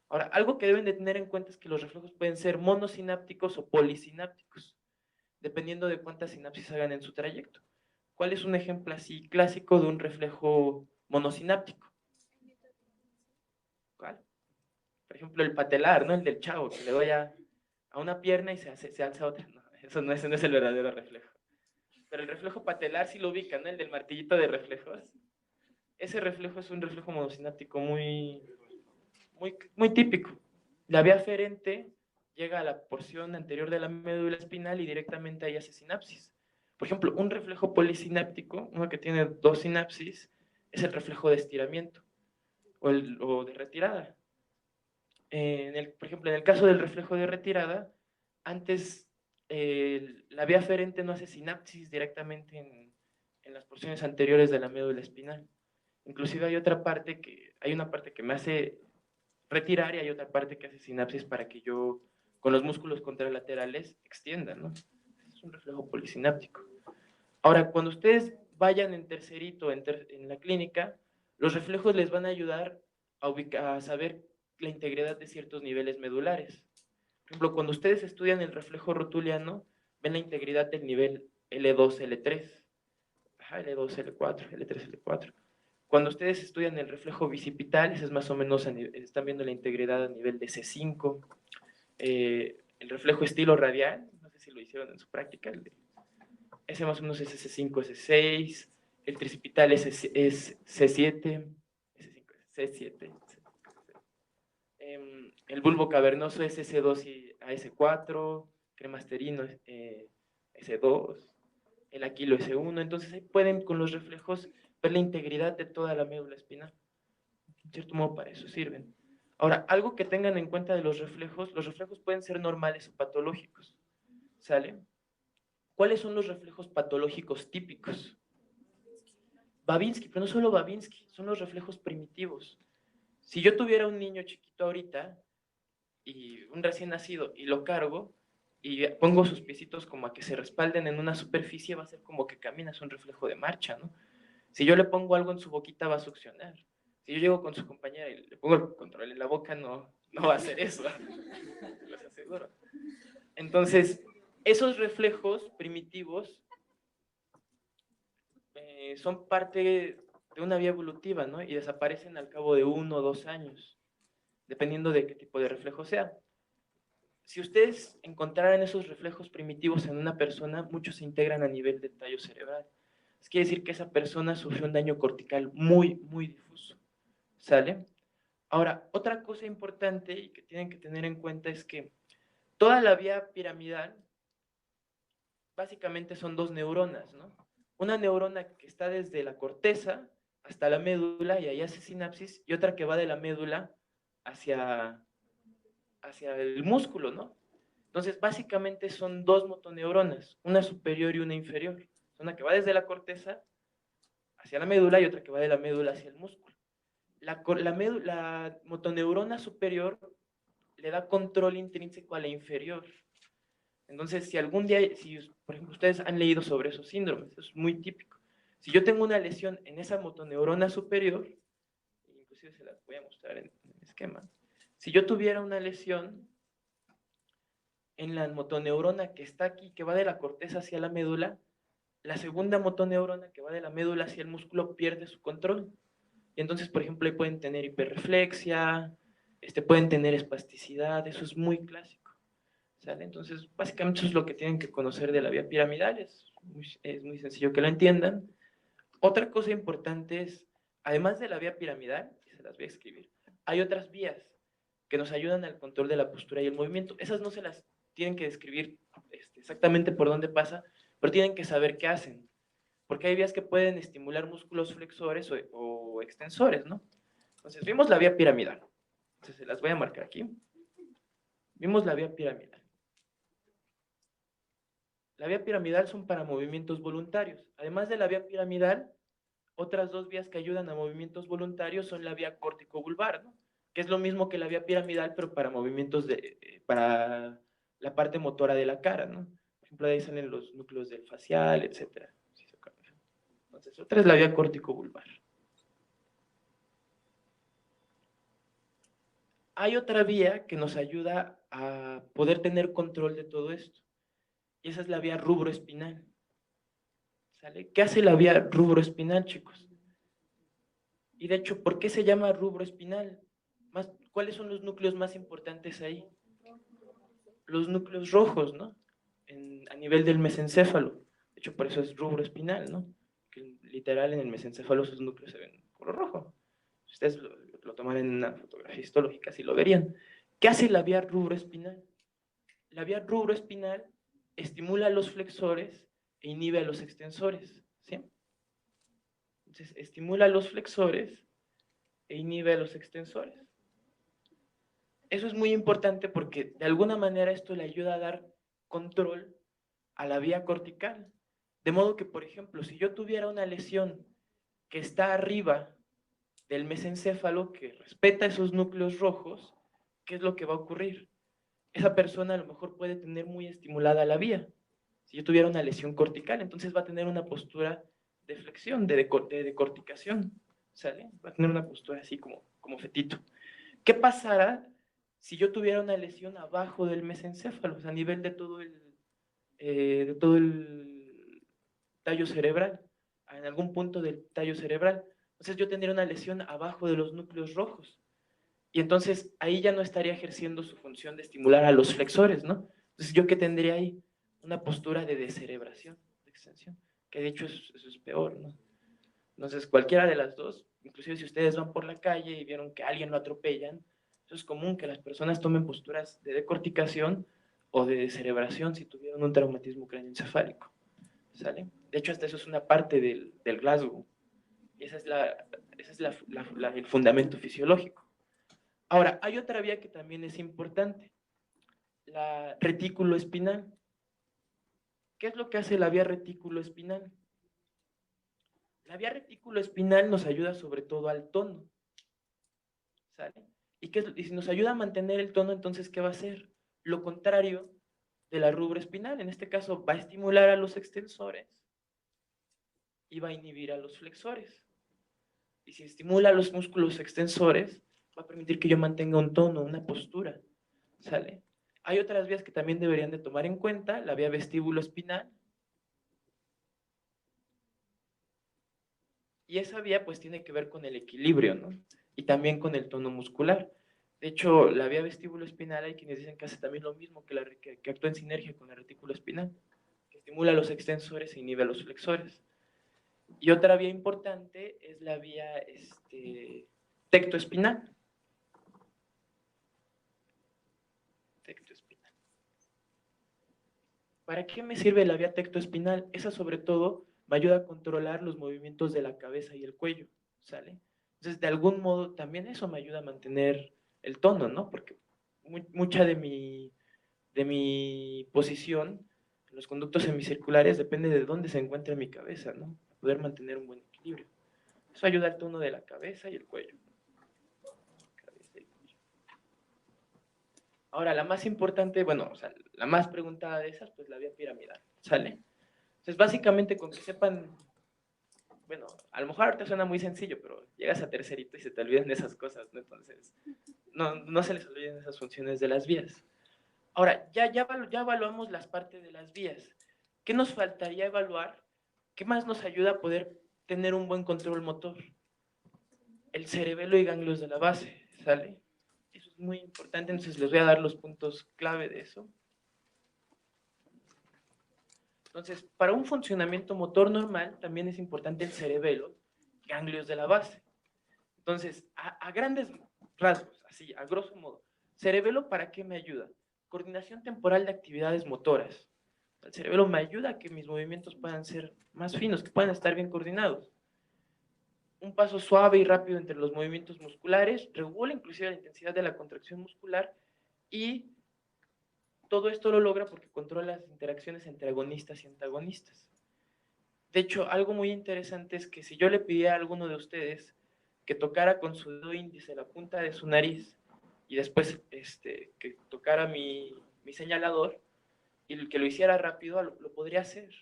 Ahora, algo que deben de tener en cuenta es que los reflejos pueden ser monosinápticos o polisinápticos, dependiendo de cuántas sinapsis hagan en su trayecto. ¿Cuál es un ejemplo así clásico de un reflejo monosináptico? ¿Cuál? Por ejemplo, el patelar, ¿no? El del chavo, que le doy a una pierna y se alza otra. No, eso no es el verdadero reflejo. Pero el reflejo patelar sí lo ubican, ¿no? El del martillito de reflejos. Ese reflejo es un reflejo monosináptico muy típico. La vía aferente llega a la porción anterior de la médula espinal y directamente ahí hace sinapsis. Por ejemplo, un reflejo polisináptico, uno que tiene dos sinapsis, es el reflejo de estiramiento o de retirada. Por ejemplo, en el caso del reflejo de retirada, antes la vía aferente no hace sinapsis directamente en las porciones anteriores de la médula espinal. Inclusive hay una parte que me hace retirar y hay otra parte que hace sinapsis para que yo, con los músculos contralaterales, extienda, ¿no? Es un reflejo polisináptico. Ahora, cuando ustedes vayan en tercerito en la clínica, los reflejos les van a ayudar a saber la integridad de ciertos niveles medulares. Por ejemplo, cuando ustedes estudian el reflejo rotuliano, ven la integridad del nivel L2, L3, L2, L4, L3, L4. Cuando ustedes estudian el reflejo bicipital, ese es más o menos, están viendo la integridad a nivel de C5. El reflejo estilo radial, no sé si lo hicieron en su práctica, ese más o menos es C5, C6. El tricipital es C7, C7. El bulbo cavernoso es S2 y AS4, cremasterino S2, el aquilo S1. Entonces ahí pueden con los reflejos ver la integridad de toda la médula espinal. En cierto modo para eso sirven. Ahora, algo que tengan en cuenta de los reflejos pueden ser normales o patológicos. ¿Sale? ¿Cuáles son los reflejos patológicos típicos? Babinski, pero no solo Babinski, son los reflejos primitivos. Si yo tuviera un niño chiquito ahorita, y un recién nacido, y lo cargo, y pongo sus piecitos como a que se respalden en una superficie, va a ser como que camina, es un reflejo de marcha, ¿no? Si yo le pongo algo en su boquita, va a succionar. Si yo llego con su compañera y le pongo el control en la boca, no va a hacer eso. Les aseguro. Entonces, esos reflejos primitivos son parte de una vía evolutiva, ¿no? Y desaparecen al cabo de 1 o 2 años, dependiendo de qué tipo de reflejo sea. Si ustedes encontraran esos reflejos primitivos en una persona, muchos se integran a nivel de tallo cerebral. Eso quiere decir que esa persona sufrió un daño cortical muy difuso. ¿Sale? Ahora, otra cosa importante y que tienen que tener en cuenta es que toda la vía piramidal básicamente son dos neuronas, ¿no? Una neurona que está desde la corteza hasta la médula y ahí hace sinapsis, y otra que va de la médula hacia el músculo, ¿no? Entonces, básicamente son dos motoneuronas, una superior y una inferior. Una que va desde la corteza hacia la médula y otra que va de la médula hacia el músculo. La motoneurona superior le da control intrínseco a la inferior. Entonces, si algún día, por ejemplo, ustedes han leído sobre esos síndromes, eso es muy típico. Si yo tengo una lesión en esa motoneurona superior, inclusive se las voy a mostrar en el esquema, si yo tuviera una lesión en la motoneurona que está aquí, que va de la corteza hacia la médula, la segunda motoneurona que va de la médula hacia el músculo pierde su control. Y entonces, por ejemplo, ahí pueden tener hiperreflexia, pueden tener espasticidad, eso es muy clásico. ¿sale? Entonces, básicamente eso es lo que tienen que conocer de la vía piramidal, es muy sencillo que lo entiendan. Otra cosa importante es, además de la vía piramidal, que se las voy a escribir, hay otras vías que nos ayudan al control de la postura y el movimiento. Esas no se las tienen que describir exactamente por dónde pasa, pero tienen que saber qué hacen. Porque hay vías que pueden estimular músculos flexores o extensores, ¿no? Entonces, vimos la vía piramidal. Entonces, se las voy a marcar aquí. Vimos la vía piramidal. La vía piramidal son para movimientos voluntarios. Además de la vía piramidal, otras dos vías que ayudan a movimientos voluntarios son la vía córtico-vulvar, ¿no? Que es lo mismo que la vía piramidal, pero para movimientos para la parte motora de la cara, ¿no? Por ejemplo, de ahí salen los núcleos del facial, etc. Entonces, otra es la vía córtico-vulvar. Hay otra vía que nos ayuda a poder tener control de todo esto, y esa es la vía rubroespinal. ¿Sale? ¿Qué hace la vía rubroespinal, chicos? Y de hecho, ¿por qué se llama rubroespinal? ¿Cuáles son los núcleos más importantes ahí? Los núcleos rojos, ¿no? A nivel del mesencéfalo. De hecho, por eso es rubroespinal, ¿no? Que literal en el mesencéfalo esos núcleos se ven color rojo. Si ustedes lo toman en una fotografía histológica, así lo verían. ¿Qué hace la vía rubroespinal? La vía rubroespinal estimula a los flexores e inhibe a los extensores, ¿sí? Entonces, estimula a los flexores e inhibe a los extensores. Eso es muy importante porque de alguna manera esto le ayuda a dar control a la vía cortical. De modo que, por ejemplo, si yo tuviera una lesión que está arriba del mesencéfalo, que respeta esos núcleos rojos, ¿qué es lo que va a ocurrir? Esa persona a lo mejor puede tener muy estimulada la vía. Si yo tuviera una lesión cortical, entonces va a tener una postura de flexión, de decorticación, ¿sale? Va a tener una postura así como fetito. ¿Qué pasará si yo tuviera una lesión abajo del mesencéfalo, o sea, a nivel de todo el tallo cerebral, en algún punto del tallo cerebral? Entonces yo tendría una lesión abajo de los núcleos rojos. Y entonces ahí ya no estaría ejerciendo su función de estimular a los flexores, ¿no? Entonces, ¿yo qué tendría ahí? Una postura de descerebración, de extensión, que de hecho eso es peor, ¿no? Entonces, cualquiera de las dos, inclusive si ustedes van por la calle y vieron que a alguien lo atropellan, eso es común que las personas tomen posturas de decorticación o de descerebración si tuvieron un traumatismo craneoencefálico, ¿sale? De hecho, hasta eso es una parte del Glasgow. Y ese es el fundamento fisiológico. Ahora, hay otra vía que también es importante, la retículo espinal. ¿Qué es lo que hace la vía retículo espinal? La vía retículo espinal nos ayuda sobre todo al tono, ¿sale? Y si nos ayuda a mantener el tono, entonces, ¿qué va a hacer? Lo contrario de la rubro espinal. En este caso, va a estimular a los extensores y va a inhibir a los flexores. Y si estimula a los músculos extensores, va a permitir que yo mantenga un tono, una postura, ¿sale? Hay otras vías que también deberían de tomar en cuenta, la vía vestíbulo espinal. Y esa vía pues tiene que ver con el equilibrio, ¿no? Y también con el tono muscular. De hecho, la vía vestíbulo espinal hay quienes dicen que hace también lo mismo, que actúa en sinergia con la retículo espinal, que estimula a los extensores e inhibe a los flexores. Y otra vía importante es la vía tectoespinal. Tectoespinal. ¿Para qué me sirve la vía tectoespinal? Esa sobre todo me ayuda a controlar los movimientos de la cabeza y el cuello, ¿sale? Entonces, de algún modo, también eso me ayuda a mantener el tono, ¿no? Porque mucha de mi posición en los conductos semicirculares depende de dónde se encuentra mi cabeza, ¿no? Para poder mantener un buen equilibrio. Eso ayuda al tono de la cabeza y el cuello. Ahora, la más importante, bueno, o sea, la más preguntada de esas, pues la vía piramidal, ¿sale? Entonces, básicamente con que sepan, bueno, a lo mejor ahorita suena muy sencillo, pero llegas a tercerito y se te olvidan esas cosas, ¿no? Entonces, no se les olviden esas funciones de las vías. Ahora, ya evaluamos las partes de las vías. ¿Qué nos faltaría evaluar? ¿Qué más nos ayuda a poder tener un buen control motor? El cerebelo y ganglios de la base, ¿sale? Eso es muy importante, entonces les voy a dar los puntos clave de eso. Entonces, para un funcionamiento motor normal, también es importante el cerebelo, ganglios de la base. Entonces, a grandes rasgos, así, a grosso modo, cerebelo, ¿para qué me ayuda? Coordinación temporal de actividades motoras. El cerebelo me ayuda a que mis movimientos puedan ser más finos, que puedan estar bien coordinados. Un paso suave y rápido entre los movimientos musculares, regula inclusive la intensidad de la contracción muscular y todo esto lo logra porque controla las interacciones entre agonistas y antagonistas. De hecho, algo muy interesante es que si yo le pidiera a alguno de ustedes que tocara con su dedo índice la punta de su nariz y después que tocara mi señalador y que lo hiciera rápido, lo podría hacer.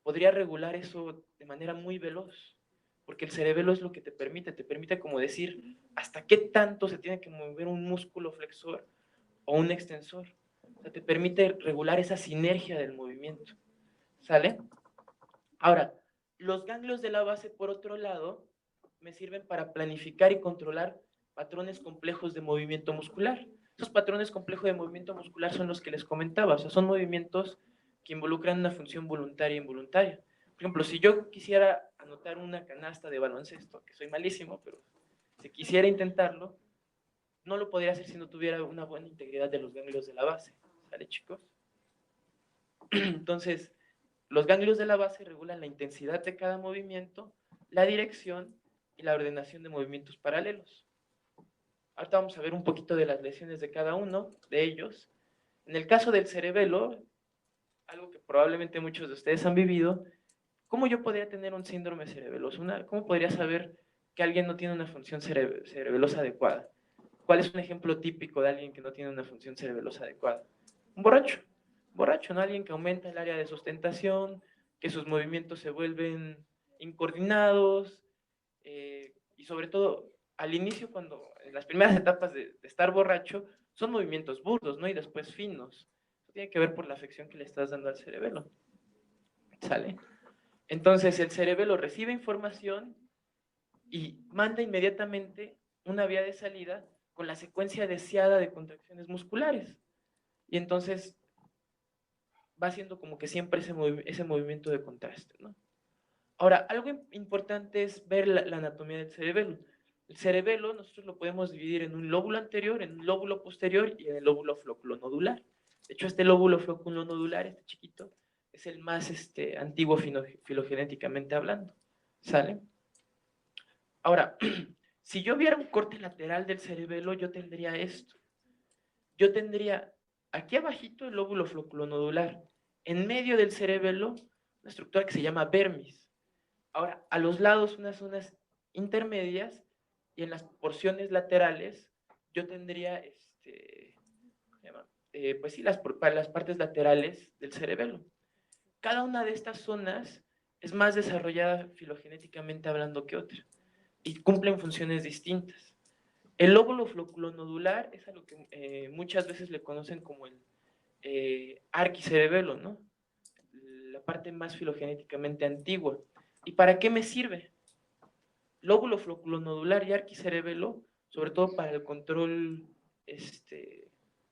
Podría regular eso de manera muy veloz, porque el cerebelo es lo que te permite como decir hasta qué tanto se tiene que mover un músculo flexor o un extensor. O sea, te permite regular esa sinergia del movimiento. ¿Sale? Ahora, los ganglios de la base, por otro lado, me sirven para planificar y controlar patrones complejos de movimiento muscular. Esos patrones complejos de movimiento muscular son los que les comentaba, o sea, son movimientos que involucran una función voluntaria e involuntaria. Por ejemplo, si yo quisiera anotar una canasta de baloncesto, que soy malísimo, pero si quisiera intentarlo, no lo podría hacer si no tuviera una buena integridad de los ganglios de la base. ¿Sale, chicos? Entonces, los ganglios de la base regulan la intensidad de cada movimiento, la dirección y la ordenación de movimientos paralelos. Ahorita vamos a ver un poquito de las lesiones de cada uno de ellos. En el caso del cerebelo, algo que probablemente muchos de ustedes han vivido, ¿cómo yo podría tener un síndrome cerebeloso? ¿Cómo podría saber que alguien no tiene una función cerebelosa adecuada? ¿Cuál es un ejemplo típico de alguien que no tiene una función cerebelosa adecuada? Un borracho. Borracho, ¿no? Alguien que aumenta el área de sustentación, que sus movimientos se vuelven incoordinados, y sobre todo al inicio, cuando en las primeras etapas de estar borracho, son movimientos burdos, ¿no? Y después finos. Eso tiene que ver por la afección que le estás dando al cerebelo. ¿Sale? Entonces el cerebelo recibe información y manda inmediatamente una vía de salida con la secuencia deseada de contracciones musculares. Y entonces va haciendo como que siempre ese movimiento de contraste, ¿no? Ahora, algo importante es ver la anatomía del cerebelo. El cerebelo nosotros lo podemos dividir en un lóbulo anterior, en un lóbulo posterior y en el lóbulo floculonodular. De hecho, este lóbulo floculonodular, este chiquito, es el más antiguo filogenéticamente hablando. ¿Sale? Ahora, si yo viera un corte lateral del cerebelo, yo tendría esto. Yo tendría aquí abajito el lóbulo floculonodular, en medio del cerebelo una estructura que se llama vermis. Ahora, a los lados unas zonas intermedias y en las porciones laterales yo tendría, pues sí, para las partes laterales del cerebelo. Cada una de estas zonas es más desarrollada filogenéticamente hablando que otra y cumplen funciones distintas. El lóbulo floculonodular es a lo que muchas veces le conocen como el arquicerebelo, ¿no? La parte más filogenéticamente antigua. ¿Y para qué me sirve? Lóbulo floculonodular y arquicerebelo, sobre todo para el control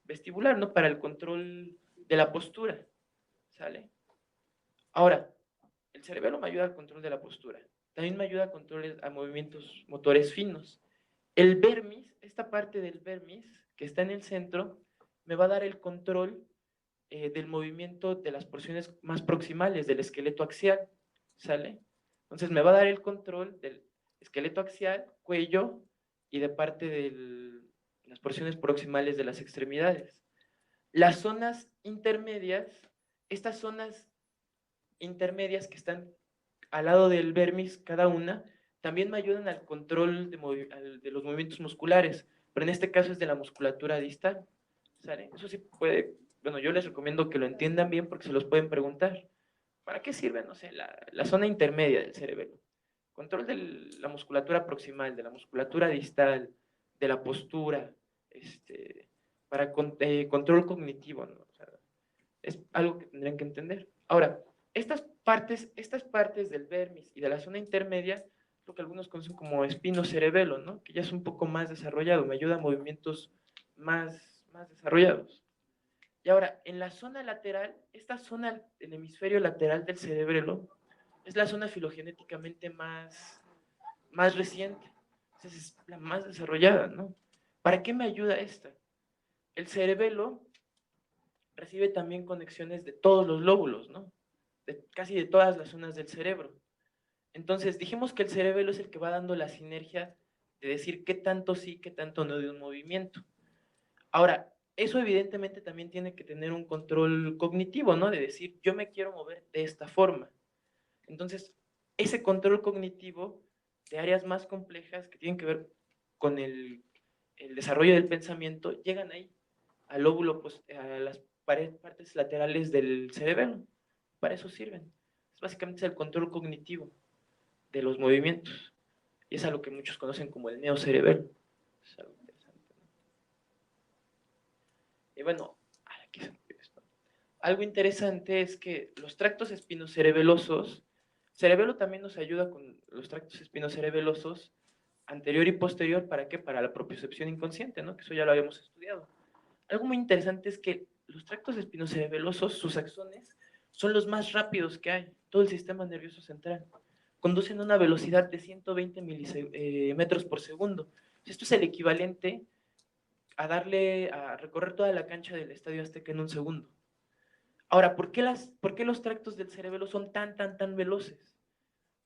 vestibular, ¿no? Para el control de la postura, ¿sale? Ahora, el cerebelo me ayuda al control de la postura. También me ayuda a movimientos motores finos. El vermis, esta parte del vermis que está en el centro, me va a dar el control del movimiento de las porciones más proximales del esqueleto axial, ¿sale? Entonces me va a dar el control del esqueleto axial, cuello y de parte de las porciones proximales de las extremidades. Las zonas intermedias, estas zonas intermedias que están al lado del vermis cada una, también me ayudan al control de los movimientos musculares, pero en este caso es de la musculatura distal, ¿sale? Eso sí puede, bueno, yo les recomiendo que lo entiendan bien porque se los pueden preguntar. ¿Para qué sirve, no sé, la zona intermedia del cerebelo? Control de la musculatura proximal, de la musculatura distal, de la postura, para control cognitivo, ¿no? O sea, es algo que tendrían que entender. Ahora, estas partes del vermis y de la zona intermedia, lo que algunos conocen como espinocerebelo, ¿no? Que ya es un poco más desarrollado, me ayuda a movimientos más desarrollados. Y ahora, en la zona lateral, esta zona, el hemisferio lateral del cerebelo, es la zona filogenéticamente más reciente. Entonces es la más desarrollada, ¿no? ¿Para qué me ayuda esta? El cerebelo recibe también conexiones de todos los lóbulos, ¿no? Casi de todas las zonas del cerebro. Entonces, dijimos que el cerebelo es el que va dando la sinergia de decir qué tanto sí, qué tanto no de un movimiento. Ahora, eso evidentemente también tiene que tener un control cognitivo, ¿no? De decir, yo me quiero mover de esta forma. Entonces, ese control cognitivo de áreas más complejas que tienen que ver con el desarrollo del pensamiento, llegan ahí, al lóbulo, pues, a las partes laterales del cerebelo. Para eso sirven. Es básicamente el control cognitivo de los movimientos. Y es a lo que muchos conocen como el neocerebelo. Es algo interesante, ¿no? Y bueno, aquí se me olvidó esto. Algo interesante es que los tractos espinocerebelosos, cerebelo también nos ayuda con los tractos espinocerebelosos anterior y posterior, ¿para qué? Para la propiocepción inconsciente, ¿no? Que eso ya lo habíamos estudiado. Algo muy interesante es que los tractos espinocerebelosos, sus axones, son los más rápidos que hay, todo el sistema nervioso central. Conducen a una velocidad de 120 metros por segundo. Esto es el equivalente a recorrer toda la cancha del Estadio Azteca en un segundo. Ahora, ¿por qué los tractos del cerebelo son tan veloces?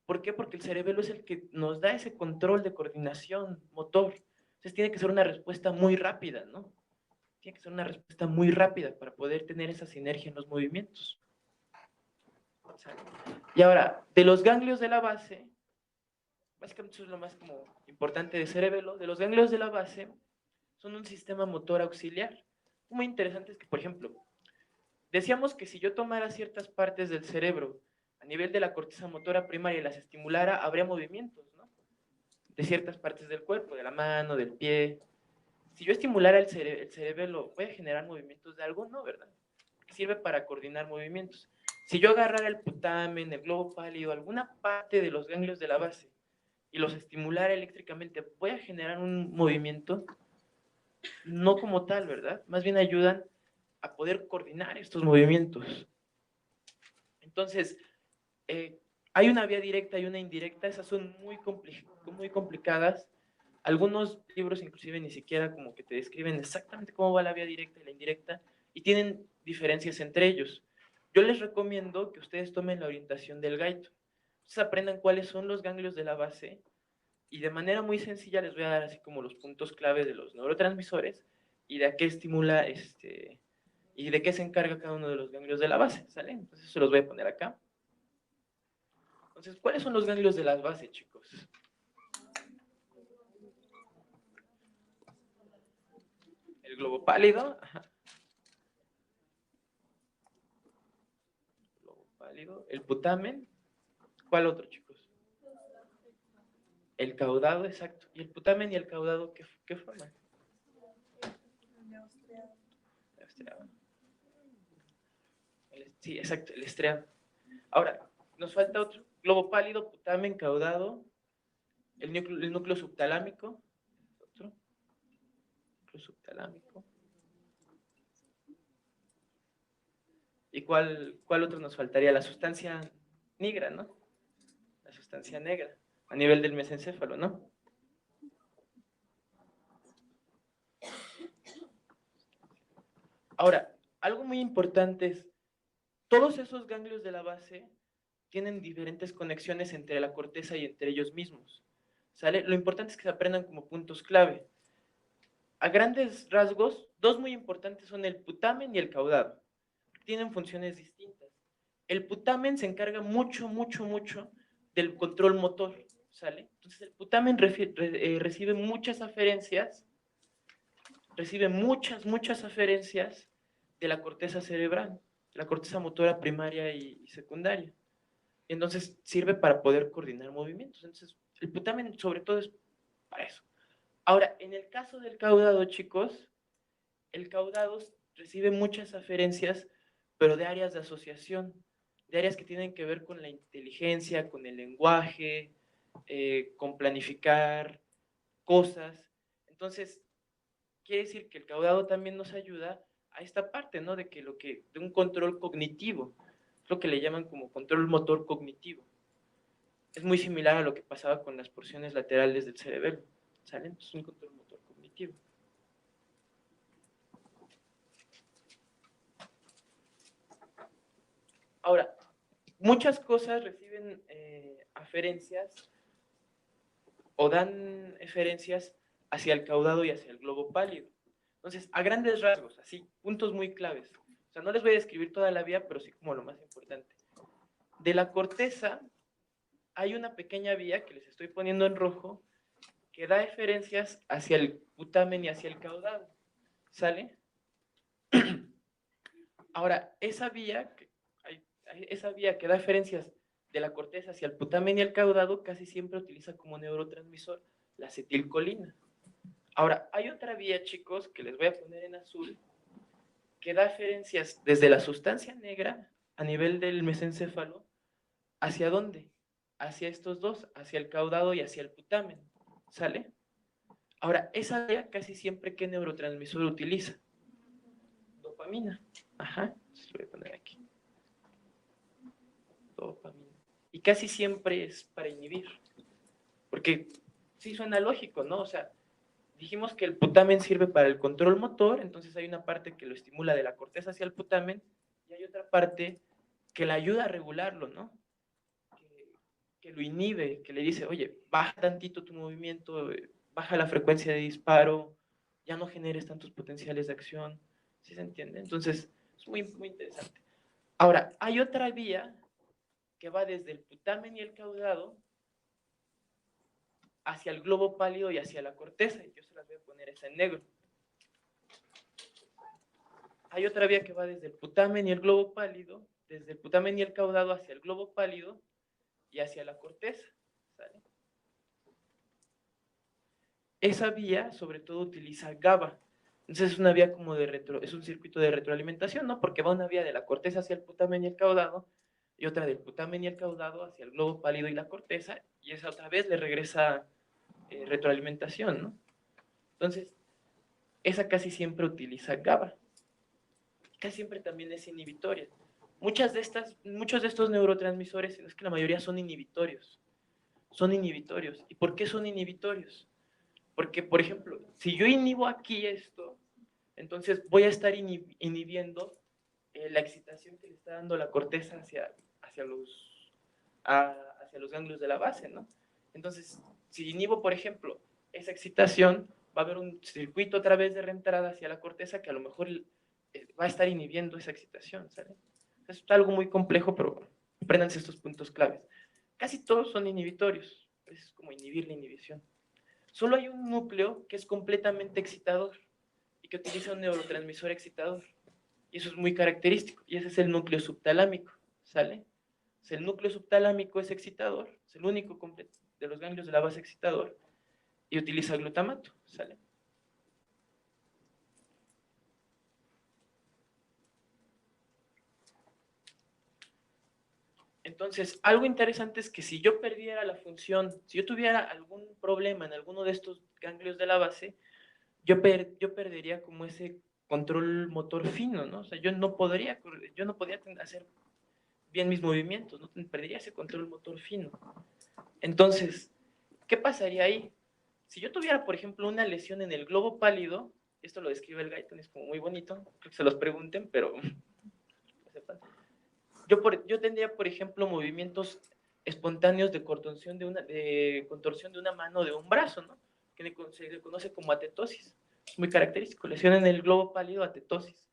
¿Por qué? Porque el cerebelo es el que nos da ese control de coordinación motor. Entonces tiene que ser una respuesta muy rápida, ¿no? Tiene que ser una respuesta muy rápida para poder tener esa sinergia en los movimientos. Y ahora, de los ganglios de la base, básicamente eso es lo más como importante de cerebelo, de los ganglios de la base son un sistema motor auxiliar. Muy interesante es que, por ejemplo, decíamos que si yo tomara ciertas partes del cerebro a nivel de la corteza motora primaria y las estimulara, habría movimientos, ¿no? De ciertas partes del cuerpo, de la mano, del pie. Si yo estimulara el cerebelo, ¿voy a generar movimientos de algo? No, ¿verdad? Sirve para coordinar movimientos. Si yo agarrara el putamen, el globo pálido, alguna parte de los ganglios de la base y los estimulara eléctricamente, ¿voy a generar un movimiento? No como tal, ¿verdad? Más bien ayudan a poder coordinar estos movimientos. Entonces, hay una vía directa y una indirecta, esas son muy complicadas. Algunos libros inclusive ni siquiera como que te describen exactamente cómo va la vía directa y la indirecta y tienen diferencias entre ellos. Yo les recomiendo que ustedes tomen la orientación del Gaito. Entonces aprendan cuáles son los ganglios de la base y de manera muy sencilla les voy a dar así como los puntos clave de los neurotransmisores y de a qué estimula y de qué se encarga cada uno de los ganglios de la base, ¿sale? Entonces se los voy a poner acá. Entonces, ¿cuáles son los ganglios de la base, chicos? El globo pálido, ajá. Globo pálido, el putamen, ¿cuál otro, chicos? El caudado, exacto. ¿Y el putamen y el caudado qué forman? El estriado. Sí, exacto, el estriado. Ahora, nos falta otro. Globo pálido, putamen, caudado, el núcleo subtalámico, otro, núcleo subtalámico. ¿Y cuál otro nos faltaría? La sustancia negra, ¿no? La sustancia negra, a nivel del mesencéfalo, ¿no? Ahora, algo muy importante es, todos esos ganglios de la base tienen diferentes conexiones entre la corteza y entre ellos mismos, ¿sale? Lo importante es que se aprendan como puntos clave. A grandes rasgos, dos muy importantes son el putamen y el caudado. Tienen funciones distintas. El putamen se encarga mucho del control motor, ¿sale? Entonces el putamen recibe muchas aferencias, de la corteza cerebral, la corteza motora primaria y secundaria. Y entonces sirve para poder coordinar movimientos. Entonces, el putamen sobre todo es para eso. Ahora, en el caso del caudado, chicos, el caudado recibe muchas aferencias, pero de áreas de asociación, de áreas que tienen que ver con la inteligencia, con el lenguaje, con planificar cosas. Entonces, quiere decir que el caudado también nos ayuda a esta parte, ¿no? De un control cognitivo, es lo que le llaman como control motor cognitivo. Es muy similar a lo que pasaba con las porciones laterales del cerebelo, ¿sale? Es un control motor cognitivo. Ahora, muchas cosas reciben aferencias o dan eferencias hacia el caudado y hacia el globo pálido. Entonces, a grandes rasgos, así, puntos muy claves. O sea, no les voy a describir toda la vía, pero sí como lo más importante. De la corteza hay una pequeña vía que les estoy poniendo en rojo que da eferencias hacia el putamen y hacia el caudado. ¿Sale? Ahora, esa vía que da eferencias de la corteza hacia el putamen y el caudado casi siempre utiliza como neurotransmisor la acetilcolina. Ahora, hay otra vía, chicos, que les voy a poner en azul, que da eferencias desde la sustancia negra a nivel del mesencéfalo, ¿hacia dónde? Hacia estos dos, hacia el caudado y hacia el putamen, ¿sale? Ahora, esa vía casi siempre, ¿qué neurotransmisor utiliza? Dopamina. Ajá, lo voy a poner aquí. Dopamina. Y casi siempre es para inhibir. Porque sí suena lógico, ¿no? O sea, dijimos que el putamen sirve para el control motor, entonces hay una parte que lo estimula de la corteza hacia el putamen y hay otra parte que le ayuda a regularlo, ¿no? Que lo inhibe, que le dice, oye, baja tantito tu movimiento, baja la frecuencia de disparo, ya no generes tantos potenciales de acción, ¿sí se entiende? Entonces, es muy, muy interesante. Ahora, hay otra vía que va desde el putamen y el caudado hacia el globo pálido y hacia la corteza, y yo se las voy a poner esa en negro. Hay otra vía que va desde el putamen y el globo pálido, desde el putamen y el caudado hacia el globo pálido y hacia la corteza, ¿sale? Esa vía, sobre todo, utiliza GABA. Entonces es una vía como es un circuito de retroalimentación, ¿no? Porque va una vía de la corteza hacia el putamen y el caudado, y otra del putamen y el caudado hacia el globo pálido y la corteza, y esa otra vez le regresa retroalimentación, ¿no? Entonces, esa casi siempre utiliza GABA. Casi siempre también es inhibitoria. Muchos de estos neurotransmisores, es que la mayoría son inhibitorios. Son inhibitorios. ¿Y por qué son inhibitorios? Porque, por ejemplo, si yo inhibo aquí esto, entonces voy a estar inhibiendo la excitación que le está dando la corteza hacia los ganglios de la base, ¿no? Entonces, si inhibo, por ejemplo, esa excitación, va a haber un circuito a través de reentrada hacia la corteza que a lo mejor va a estar inhibiendo esa excitación, ¿sabes? Es algo muy complejo, pero apréndanse estos puntos claves. Casi todos son inhibitorios, es como inhibir la inhibición. Solo hay un núcleo que es completamente excitador y que utiliza un neurotransmisor excitador. Y eso es muy característico, y ese es el núcleo subtalámico, ¿sale? O sea, el núcleo subtalámico es excitador, es el único de los ganglios de la base excitador, y utiliza glutamato, ¿sale? Entonces, algo interesante es que si yo perdiera la función, si yo tuviera algún problema en alguno de estos ganglios de la base, yo perdería como ese control motor fino, ¿no? O sea, yo no podría hacer bien mis movimientos, ¿no? Perdería ese control motor fino. Entonces, ¿qué pasaría ahí? Si yo tuviera, por ejemplo, una lesión en el globo pálido, esto lo describe el Guyton, es como muy bonito, creo que se los pregunten, pero no sepan. Yo tendría, por ejemplo, movimientos espontáneos de contorsión de una mano o de un brazo, ¿no? Que se le conoce como atetosis. Es muy característico, lesión en el globo pálido, atetosis.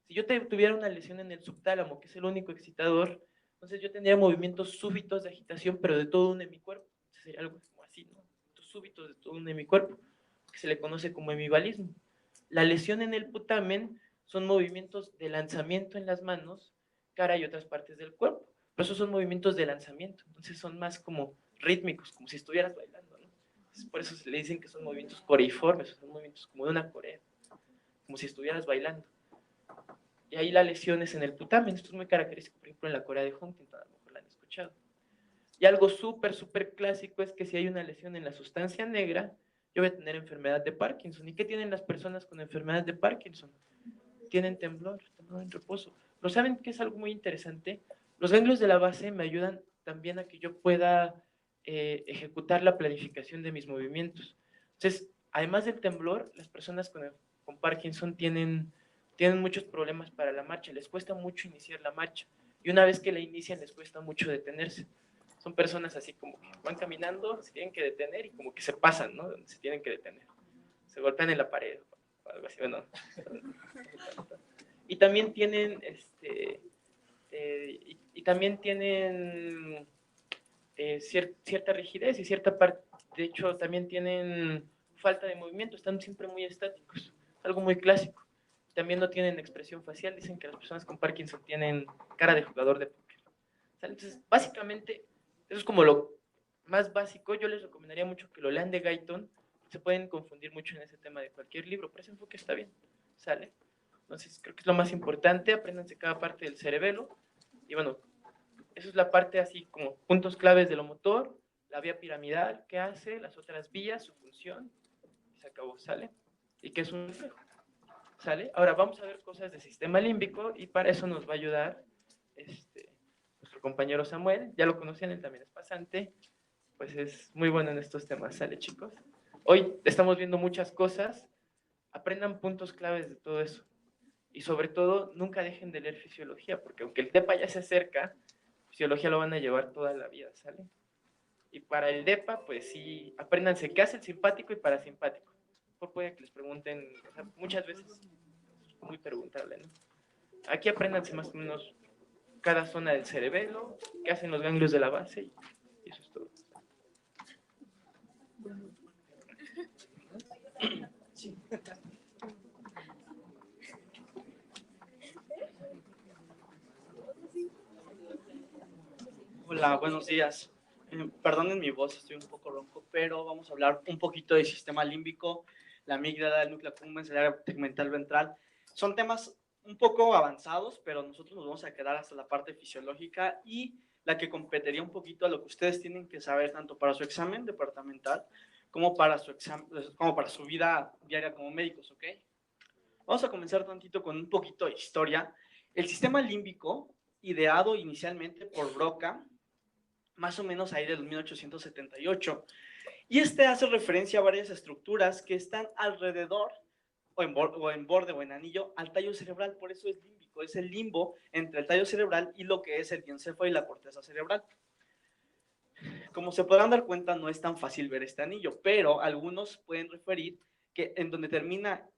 Si yo tuviera una lesión en el subtálamo, que es el único excitador, entonces yo tendría movimientos súbitos de agitación, pero de todo un hemicuerpo. Entonces sería algo como así, ¿no? Movimientos súbitos de todo un hemicuerpo, que se le conoce como hemivalismo. La lesión en el putamen son movimientos de lanzamiento en las manos, cara y otras partes del cuerpo. Pero esos son movimientos de lanzamiento, entonces son más como rítmicos, como si estuvieras bailando, ¿no? Entonces, por eso se le dicen que son movimientos coreiformes, son movimientos como de una corea, como si estuvieras bailando. Y ahí la lesión es en el putamen. Esto es muy característico, por ejemplo, en la corea de Huntington, a lo mejor la han escuchado. Y algo súper, súper clásico es que si hay una lesión en la sustancia negra, yo voy a tener enfermedad de Parkinson. ¿Y qué tienen las personas con enfermedad de Parkinson? tienen temblor en reposo. Pero ¿saben qué es algo muy interesante? Los ganglios de la base me ayudan también a que yo pueda ejecutar la planificación de mis movimientos. Entonces, además del temblor, las personas con Parkinson tienen muchos problemas para la marcha, les cuesta mucho iniciar la marcha, y una vez que la inician les cuesta mucho detenerse. Son personas así como que van caminando, se tienen que detener y como que se pasan, ¿no? Se tienen que detener. Se golpean en la pared o algo así, bueno. Y también tienen, también tienen cierta rigidez y cierta parte, de hecho, también tienen falta de movimiento, están siempre muy estáticos, algo muy clásico. También no tienen expresión facial, dicen que las personas con Parkinson tienen cara de jugador de póker. Entonces, básicamente, eso es como lo más básico. Yo les recomendaría mucho que lo lean de Guyton. Se pueden confundir mucho en ese tema de cualquier libro, pero ese enfoque está bien, ¿sale? Entonces, creo que es lo más importante. Apréndanse cada parte del cerebelo. Y bueno, eso es la parte así como puntos claves de lo motor, la vía piramidal, qué hace, las otras vías, su función, y se acabó, ¿sale? Y qué es un reflejo, ¿sale? Ahora vamos a ver cosas del sistema límbico y para eso nos va a ayudar nuestro compañero Samuel. Ya lo conocían, él también es pasante, pues es muy bueno en estos temas, ¿sale, chicos? Hoy estamos viendo muchas cosas, aprendan puntos claves de todo eso. Y sobre todo, nunca dejen de leer fisiología, porque aunque el DEPA ya se acerca, fisiología lo van a llevar toda la vida, ¿sale? Y para el DEPA, pues sí, apréndanse qué hace el simpático y parasimpático. Por puede que les pregunten, o sea, muchas veces es muy preguntable, ¿no? Aquí apréndanse más o menos cada zona del cerebelo, qué hacen los ganglios de la base y eso es todo. Sí. Hola, buenos días. Perdonen mi voz, estoy un poco ronco, pero vamos a hablar un poquito del sistema límbico, la amígdala, el núcleo accumbens, el área tegmental ventral. Son temas un poco avanzados, pero nosotros nos vamos a quedar hasta la parte fisiológica y la que competiría un poquito a lo que ustedes tienen que saber tanto para su examen departamental como para su vida diaria como médicos, ¿ok? Vamos a comenzar tantito con un poquito de historia. El sistema límbico, ideado inicialmente por Broca, más o menos ahí del 1878, y hace referencia a varias estructuras que están alrededor o en borde o en anillo al tallo cerebral. Por eso es límbico, es el limbo entre el tallo cerebral y lo que es el diencéfalo y la corteza cerebral. Como se podrán dar cuenta, no es tan fácil ver este anillo, pero algunos pueden referir que en donde termina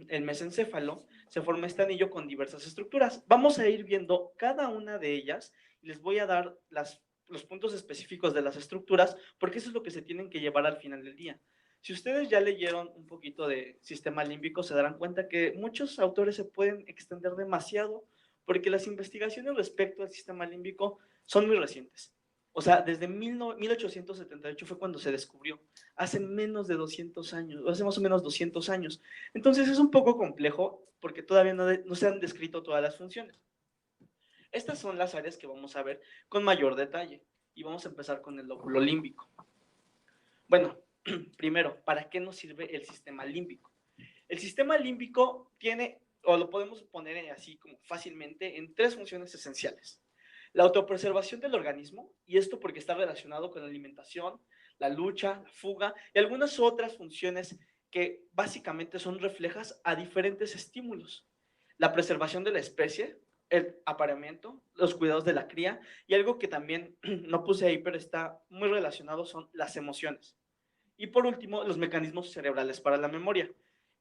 el mesencéfalo se forma este anillo con diversas estructuras. Vamos a ir viendo cada una de ellas y les voy a dar los puntos específicos de las estructuras, porque eso es lo que se tienen que llevar al final del día. Si ustedes ya leyeron un poquito de sistema límbico, se darán cuenta que muchos autores se pueden extender demasiado, porque las investigaciones respecto al sistema límbico son muy recientes. O sea, desde 1878 fue cuando se descubrió, hace menos de 200 años, o hace más o menos 200 años. Entonces es un poco complejo, porque todavía no se han descrito todas las funciones. Estas son las áreas que vamos a ver con mayor detalle. Y vamos a empezar con el lóbulo límbico. Bueno, primero, ¿para qué nos sirve el sistema límbico? El sistema límbico tiene, o lo podemos poner así como fácilmente, en tres funciones esenciales. La autopreservación del organismo, y esto porque está relacionado con la alimentación, la lucha, la fuga y algunas otras funciones que básicamente son reflejas a diferentes estímulos. La preservación de la especie, el apareamiento, los cuidados de la cría, y algo que también no puse ahí, pero está muy relacionado, son las emociones. Y por último, los mecanismos cerebrales para la memoria.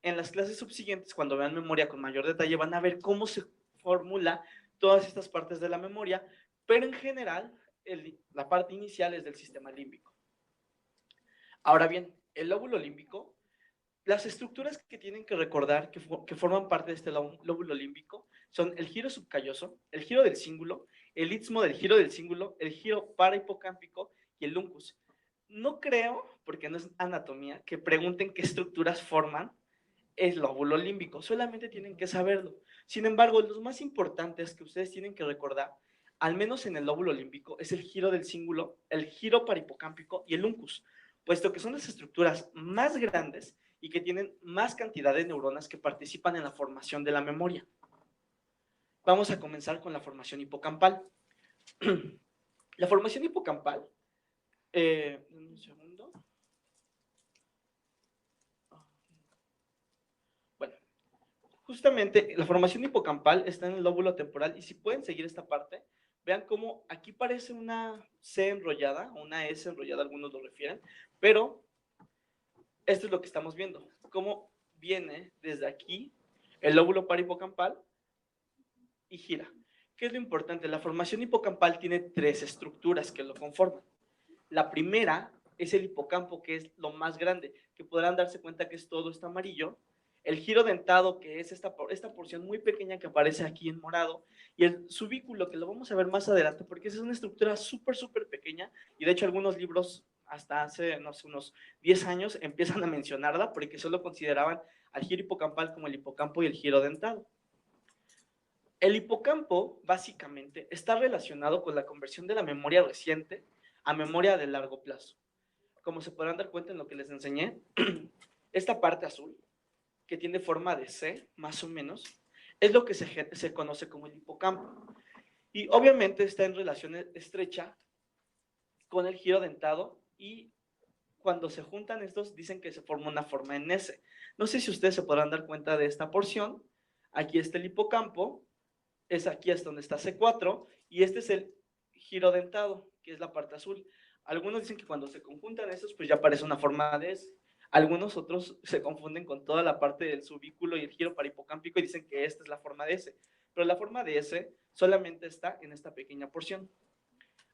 En las clases subsiguientes, cuando vean memoria con mayor detalle, van a ver cómo se formula todas estas partes de la memoria, pero en general, la parte inicial es del sistema límbico. Ahora bien, el lóbulo límbico, las estructuras que tienen que recordar que forman parte de este lóbulo límbico son el giro subcalloso, el giro del cíngulo, el istmo del giro del cíngulo, el giro parahipocámpico y el uncus. No creo, porque no es anatomía, que pregunten qué estructuras forman el lóbulo límbico, solamente tienen que saberlo. Sin embargo, los más importantes que ustedes tienen que recordar, al menos en el lóbulo límbico, es el giro del cíngulo, el giro parahipocámpico y el uncus, puesto que son las estructuras más grandes y que tienen más cantidad de neuronas que participan en la formación de la memoria. Vamos a comenzar con la formación hipocampal. La formación hipocampal, un segundo. Bueno, justamente la formación hipocampal está en el lóbulo temporal y si pueden seguir esta parte, vean cómo aquí parece una C enrollada, o una S enrollada, algunos lo refieren, pero esto es lo que estamos viendo, cómo viene desde aquí el lóbulo parahipocampal y gira. ¿Qué es lo importante? La formación hipocampal tiene 3 estructuras que lo conforman. La primera es el hipocampo, que es lo más grande, que podrán darse cuenta que es todo esto amarillo. El giro dentado, que es esta porción muy pequeña que aparece aquí en morado, y el subículo, que lo vamos a ver más adelante, porque esa es una estructura súper pequeña, y de hecho algunos libros, hasta hace, no sé, unos 10 años, empiezan a mencionarla, porque solo consideraban al giro hipocampal como el hipocampo y el giro dentado. El hipocampo, básicamente, está relacionado con la conversión de la memoria reciente a memoria de largo plazo. Como se podrán dar cuenta en lo que les enseñé, esta parte azul, que tiene forma de C, más o menos, es lo que se conoce como el hipocampo. Y obviamente está en relación estrecha con el giro dentado y cuando se juntan estos dicen que se forma una forma en S. No sé si ustedes se podrán dar cuenta de esta porción. Aquí está el hipocampo, es aquí hasta donde está C4 y este es el giro dentado, que es la parte azul. Algunos dicen que cuando se conjuntan estos, pues ya aparece una forma de S. Algunos otros se confunden con toda la parte del subículo y el giro parahipocámpico y dicen que esta es la forma de S. Pero la forma de S solamente está en esta pequeña porción.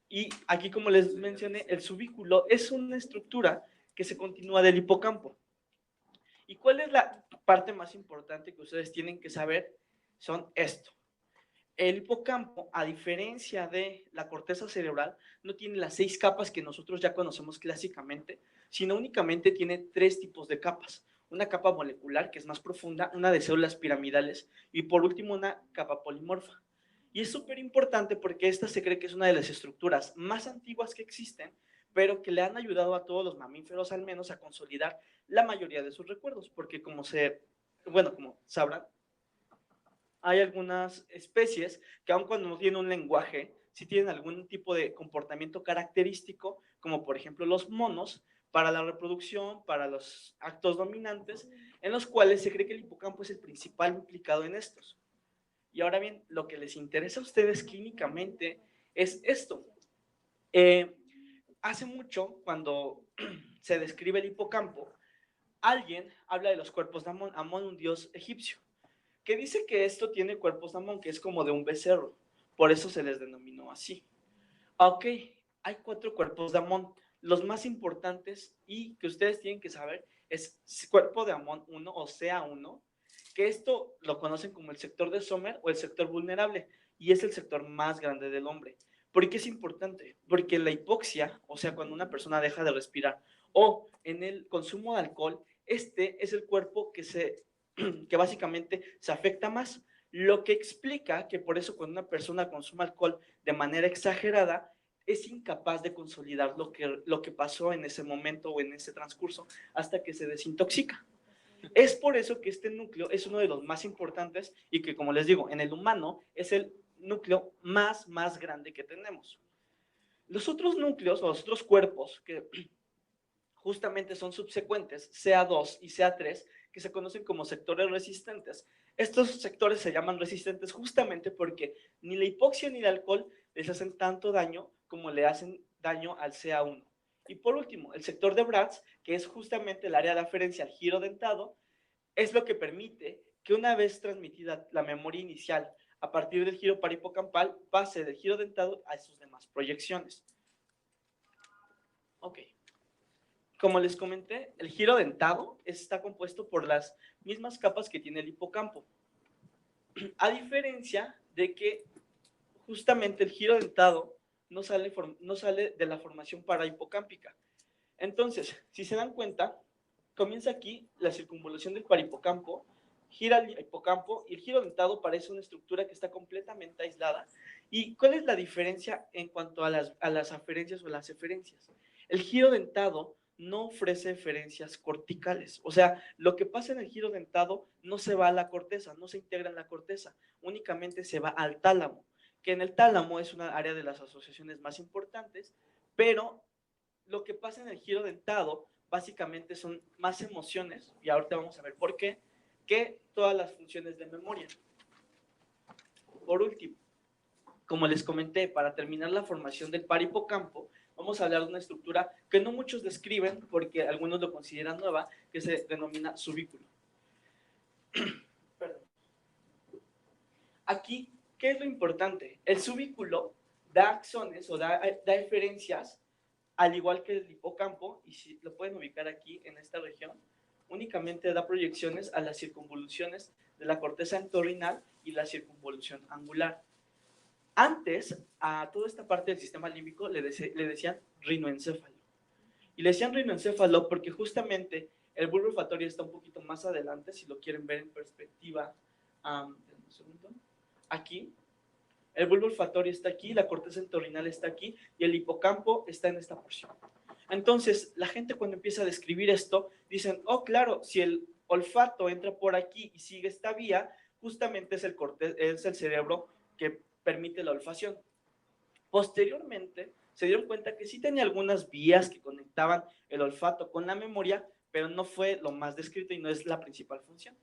Y aquí, como les mencioné, el subículo es una estructura que se continúa del hipocampo. ¿Y cuál es la parte más importante que ustedes tienen que saber? Son esto. El hipocampo, a diferencia de la corteza cerebral, no tiene las 6 capas que nosotros ya conocemos clásicamente, sino únicamente tiene 3 tipos de capas. Una capa molecular, que es más profunda, una de células piramidales y por último una capa polimorfa. Y es súper importante porque esta se cree que es una de las estructuras más antiguas que existen, pero que le han ayudado a todos los mamíferos al menos a consolidar la mayoría de sus recuerdos, porque como sabrán, hay algunas especies que aun cuando no tienen un lenguaje, sí tienen algún tipo de comportamiento característico, como por ejemplo los monos, para la reproducción, para los actos dominantes, en los cuales se cree que el hipocampo es el principal implicado en estos. Y ahora bien, lo que les interesa a ustedes clínicamente es esto. Hace mucho, cuando se describe el hipocampo, alguien habla de los cuerpos de Amón, Amón un dios egipcio, que dice que esto tiene cuerpos de Amón, que es como de un becerro, por eso se les denominó así. Ok, hay 4 cuerpos de Amón, los más importantes y que ustedes tienen que saber es cuerpo de Amón 1 o CA1, que esto lo conocen como el sector de Sommer o el sector vulnerable, y es el sector más grande del hombre. ¿Por qué es importante? Porque la hipoxia, o sea, cuando una persona deja de respirar, o en el consumo de alcohol, este es el cuerpo que básicamente se afecta más, lo que explica que por eso cuando una persona consume alcohol de manera exagerada, es incapaz de consolidar lo que pasó en ese momento o en ese transcurso hasta que se desintoxica. Es por eso que este núcleo es uno de los más importantes y que, como les digo, en el humano es el núcleo más grande que tenemos. Los otros núcleos o los otros cuerpos que justamente son subsecuentes, CA2 y CA3, que se conocen como sectores resistentes. Estos sectores se llaman resistentes justamente porque ni la hipoxia ni el alcohol les hacen tanto daño como le hacen daño al CA1. Y por último, el sector de Bratz, que es justamente el área de aferencia al giro dentado, es lo que permite que una vez transmitida la memoria inicial a partir del giro parahipocampal, pase del giro dentado a sus demás proyecciones. Ok. Como les comenté, el giro dentado está compuesto por las mismas capas que tiene el hipocampo. A diferencia de que justamente el giro dentado no sale de la formación parahipocámpica. Entonces, si se dan cuenta, comienza aquí la circunvolución del parahipocampo, gira el hipocampo y el giro dentado parece una estructura que está completamente aislada. ¿Y cuál es la diferencia en cuanto a las aferencias o las eferencias? El giro dentado no ofrece eferencias corticales. O sea, lo que pasa en el giro dentado no se va a la corteza, no se integra en la corteza, únicamente se va al tálamo, que en el tálamo es una área de las asociaciones más importantes, pero lo que pasa en el giro dentado básicamente son más emociones, y ahorita vamos a ver por qué, que todas las funciones de memoria. Por último, como les comenté, para terminar la formación del par hipocampo, vamos a hablar de una estructura que no muchos describen porque algunos lo consideran nueva, que se denomina subículo. Perdón. Aquí, ¿qué es lo importante? El subículo da axones o da eferencias, al igual que el hipocampo, y si lo pueden ubicar aquí en esta región, únicamente da proyecciones a las circunvoluciones de la corteza entorrinal y la circunvolución angular. Antes, a toda esta parte del sistema límbico le decían rinoencéfalo. Y le decían rinoencéfalo porque justamente el bulbo olfatorio está un poquito más adelante, si lo quieren ver en perspectiva. Un segundo. Aquí. El bulbo olfatorio está aquí, la corteza entorrinal está aquí y el hipocampo está en esta porción. Entonces, la gente cuando empieza a describir esto, dicen, oh, claro, si el olfato entra por aquí y sigue esta vía, justamente es el cerebro que permite la olfacción. Posteriormente, se dieron cuenta que sí tenía algunas vías que conectaban el olfato con la memoria, pero no fue lo más descrito y no es la principal función.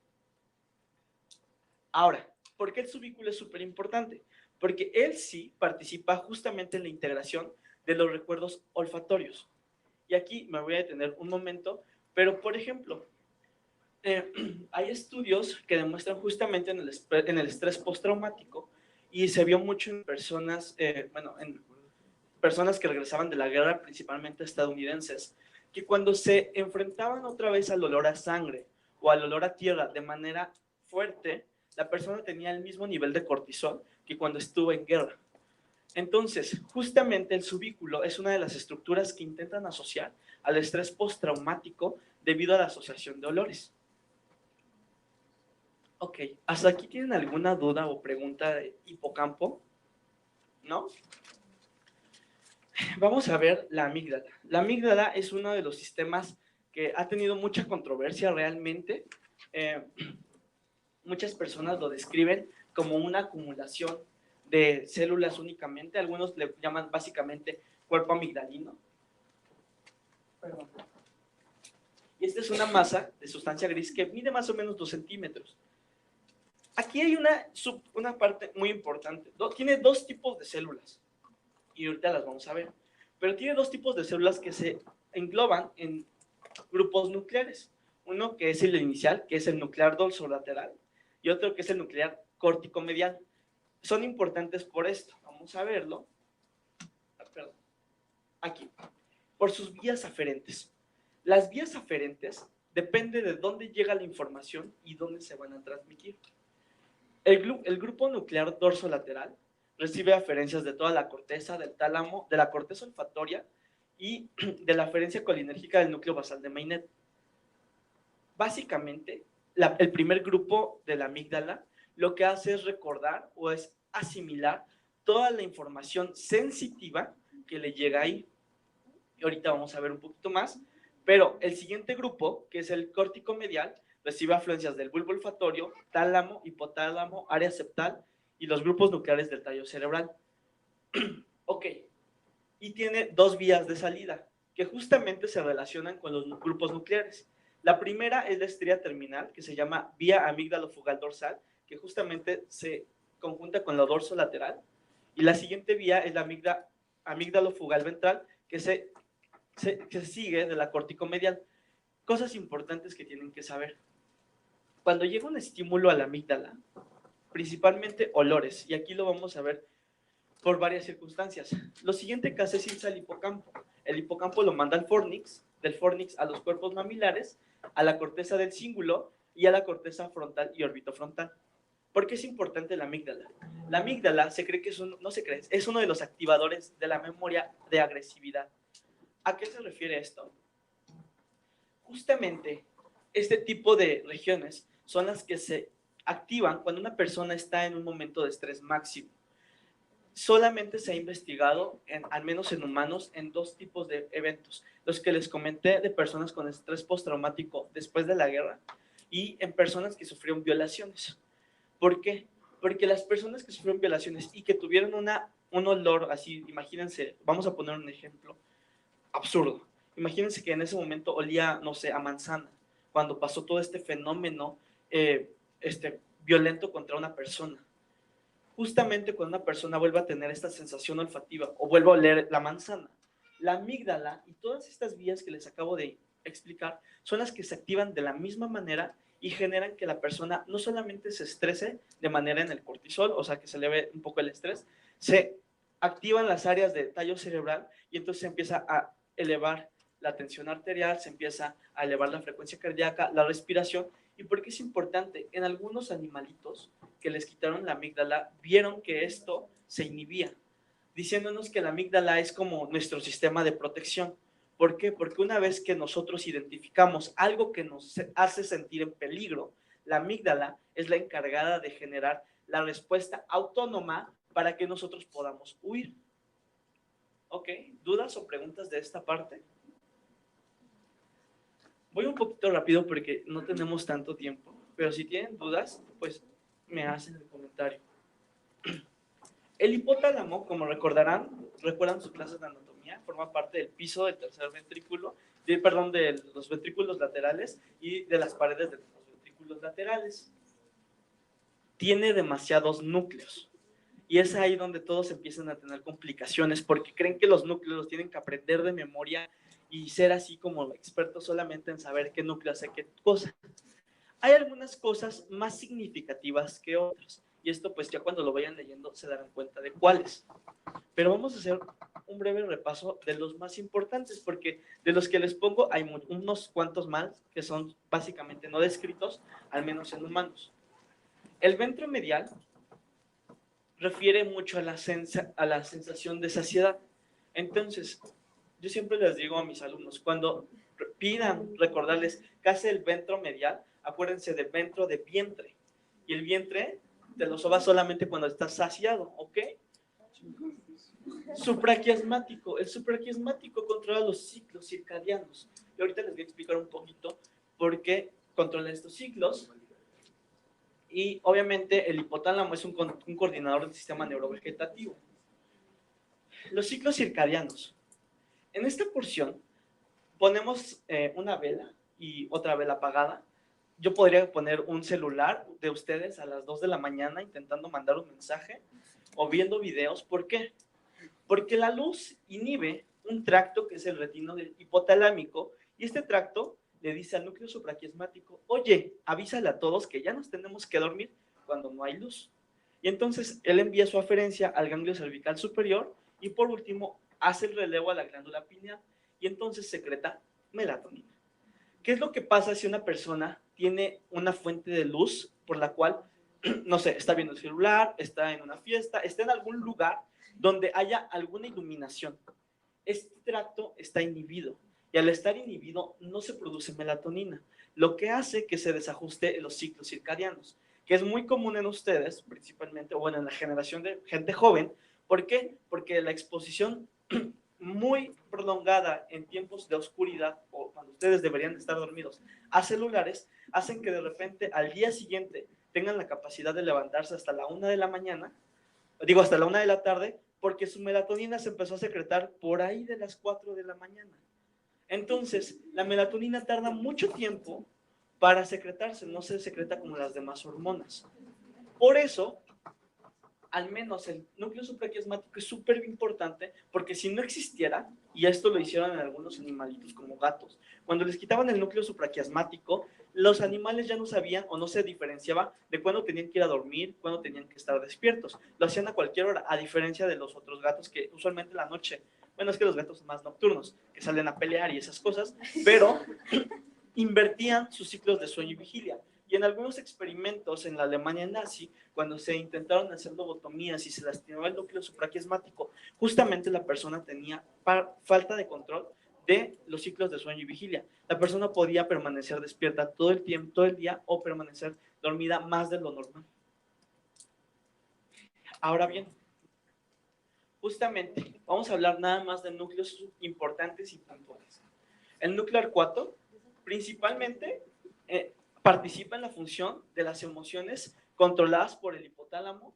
Ahora, ¿por qué el subículo es súper importante? Porque él sí participa justamente en la integración de los recuerdos olfatorios. Y aquí me voy a detener un momento, pero por ejemplo, hay estudios que demuestran justamente en el estrés postraumático y se vio mucho en personas, en personas que regresaban de la guerra, principalmente estadounidenses, que cuando se enfrentaban otra vez al olor a sangre o al olor a tierra de manera fuerte, la persona tenía el mismo nivel de cortisol que cuando estuvo en guerra. Entonces, justamente el subículo es una de las estructuras que intentan asociar al estrés postraumático debido a la asociación de olores. Ok, ¿hasta aquí tienen alguna duda o pregunta de hipocampo? ¿No? Vamos a ver la amígdala. La amígdala es uno de los sistemas que ha tenido mucha controversia realmente. Muchas personas lo describen como una acumulación de células únicamente. Algunos le llaman básicamente cuerpo amigdalino. Perdón. Y esta es una masa de sustancia gris que mide más o menos 2 centímetros. Aquí hay una parte muy importante. Tiene 2 tipos de células. Y ahorita las vamos a ver. Pero tiene 2 tipos de células que se engloban en grupos nucleares. Uno que es el inicial, que es el nuclear dorsolateral, y otro que es el nuclear córtico-medial. Son importantes por esto. Vamos a verlo. Perdón. Aquí. Por sus vías aferentes. Las vías aferentes depende de dónde llega la información y dónde se van a transmitir. El grupo nuclear dorsolateral recibe aferencias de toda la corteza, del tálamo, de la corteza olfatoria y de la aferencia colinérgica del núcleo basal de Maynet. Básicamente, el primer grupo de la amígdala lo que hace es recordar o es asimilar toda la información sensitiva que le llega ahí. Y ahorita vamos a ver un poquito más, pero el siguiente grupo, que es el córtico medial, recibe afluencias del bulbo olfatorio, tálamo, hipotálamo, área septal y los grupos nucleares del tallo cerebral. Ok, y tiene 2 vías de salida que justamente se relacionan con los grupos nucleares. La primera es la estría terminal, que se llama vía amígdalo-fugal dorsal, que justamente se conjunta con la dorsolateral, y la siguiente vía es la amígdalo-fugal ventral, que se sigue de la córtico-medial. Cosas importantes que tienen que saber. Cuando llega un estímulo a la amígdala, principalmente olores, y aquí lo vamos a ver por varias circunstancias. Lo siguiente que hace es irse al hipocampo. El hipocampo lo manda al fornix, del fornix a los cuerpos mamilares, a la corteza del cíngulo y a la corteza frontal y orbitofrontal. ¿Por qué es importante la amígdala? La amígdala se cree que es uno de los activadores de la memoria de agresividad. ¿A qué se refiere esto? Justamente este tipo de regiones son las que se activan cuando una persona está en un momento de estrés máximo. solamente se ha investigado, al menos en humanos, en 2 tipos de eventos. Los que les comenté de personas con estrés postraumático después de la guerra y en personas que sufrieron violaciones. ¿Por qué? Porque las personas que sufrieron violaciones y que tuvieron un olor así, imagínense, vamos a poner un ejemplo absurdo. Imagínense que en ese momento olía, no sé, a manzana, cuando pasó todo este fenómeno violento contra una persona. Justamente cuando una persona vuelve a tener esta sensación olfativa o vuelve a oler la manzana, la amígdala y todas estas vías que les acabo de explicar son las que se activan de la misma manera y generan que la persona no solamente se estrese de manera en el cortisol, o sea, que se eleve un poco el estrés, se activan las áreas de tallo cerebral y entonces se empieza a elevar la tensión arterial, se empieza a elevar la frecuencia cardíaca, la respiración. ¿Y por qué es importante? En algunos animalitos que les quitaron la amígdala, vieron que esto se inhibía, diciéndonos que la amígdala es como nuestro sistema de protección. ¿Por qué? Porque una vez que nosotros identificamos algo que nos hace sentir en peligro, la amígdala es la encargada de generar la respuesta autónoma para que nosotros podamos huir. ¿Ok? ¿Dudas o preguntas de esta parte? Voy un poquito rápido porque no tenemos tanto tiempo, pero si tienen dudas, pues me hacen el comentario. El hipotálamo, como recuerdan sus clases de anatomía, forma parte del piso del tercer ventrículo, de los ventrículos laterales y de las paredes de los ventrículos laterales. Tiene demasiados núcleos y es ahí donde todos empiezan a tener complicaciones porque creen que los núcleos los tienen que aprender de memoria y ser así como expertos solamente en saber qué núcleo hace qué cosa. Hay algunas cosas más significativas que otras, y esto pues ya cuando lo vayan leyendo se darán cuenta de cuáles. Pero vamos a hacer un breve repaso de los más importantes, porque de los que les pongo hay unos cuantos más que son básicamente no descritos, al menos en humanos. El ventromedial refiere mucho a la sensación de saciedad. Entonces, yo siempre les digo a mis alumnos, cuando pidan recordarles qué hace el ventromedial, acuérdense del ventro de vientre. Y el vientre te lo sobas solamente cuando estás saciado, ¿ok? Supraquiasmático. El supraquiasmático controla los ciclos circadianos. Y ahorita les voy a explicar un poquito por qué controla estos ciclos. Y obviamente el hipotálamo es un coordinador del sistema neurovegetativo. Los ciclos circadianos. En esta porción ponemos una vela y otra vela apagada. Yo podría poner un celular de ustedes a las 2 de la mañana intentando mandar un mensaje o viendo videos. ¿Por qué? Porque la luz inhibe un tracto que es el retino del hipotalámico y este tracto le dice al núcleo supraquiasmático, oye, avísale a todos que ya nos tenemos que dormir cuando no hay luz. Y entonces él envía su aferencia al ganglio cervical superior y por último hace el relevo a la glándula pineal y entonces secreta melatonina. ¿Qué es lo que pasa si una persona tiene una fuente de luz por la cual, no sé, está viendo el celular, está en una fiesta, está en algún lugar donde haya alguna iluminación? Este tracto está inhibido y al estar inhibido no se produce melatonina, lo que hace que se desajuste en los ciclos circadianos, que es muy común en ustedes, principalmente, bueno, en la generación de gente joven. ¿Por qué? Porque la exposición muy prolongada en tiempos de oscuridad o cuando ustedes deberían estar dormidos a celulares, hacen que de repente al día siguiente tengan la capacidad de levantarse hasta la 1 de la mañana, digo hasta la 1 de la tarde, porque su melatonina se empezó a secretar por ahí de las 4 de la mañana. Entonces, la melatonina tarda mucho tiempo para secretarse, no se secreta como las demás hormonas. Por eso, al menos el núcleo supraquiasmático es súper importante, porque si no existiera, y esto lo hicieron en algunos animalitos como gatos, cuando les quitaban el núcleo supraquiasmático, los animales ya no sabían o no se diferenciaba de cuándo tenían que ir a dormir, cuándo tenían que estar despiertos. Lo hacían a cualquier hora, a diferencia de los otros gatos que usualmente en la noche, bueno, es que los gatos son más nocturnos, que salen a pelear y esas cosas, pero invertían sus ciclos de sueño y vigilia. Y en algunos experimentos en la Alemania nazi, cuando se intentaron hacer lobotomías y se lastimaba el núcleo supraquiasmático, justamente la persona tenía falta de control de los ciclos de sueño y vigilia. La persona podía permanecer despierta todo el tiempo, todo el día, o permanecer dormida más de lo normal. Ahora bien, justamente vamos a hablar nada más de núcleos importantes y puntuales. El núcleo arcuato principalmente participa en la función de las emociones controladas por el hipotálamo,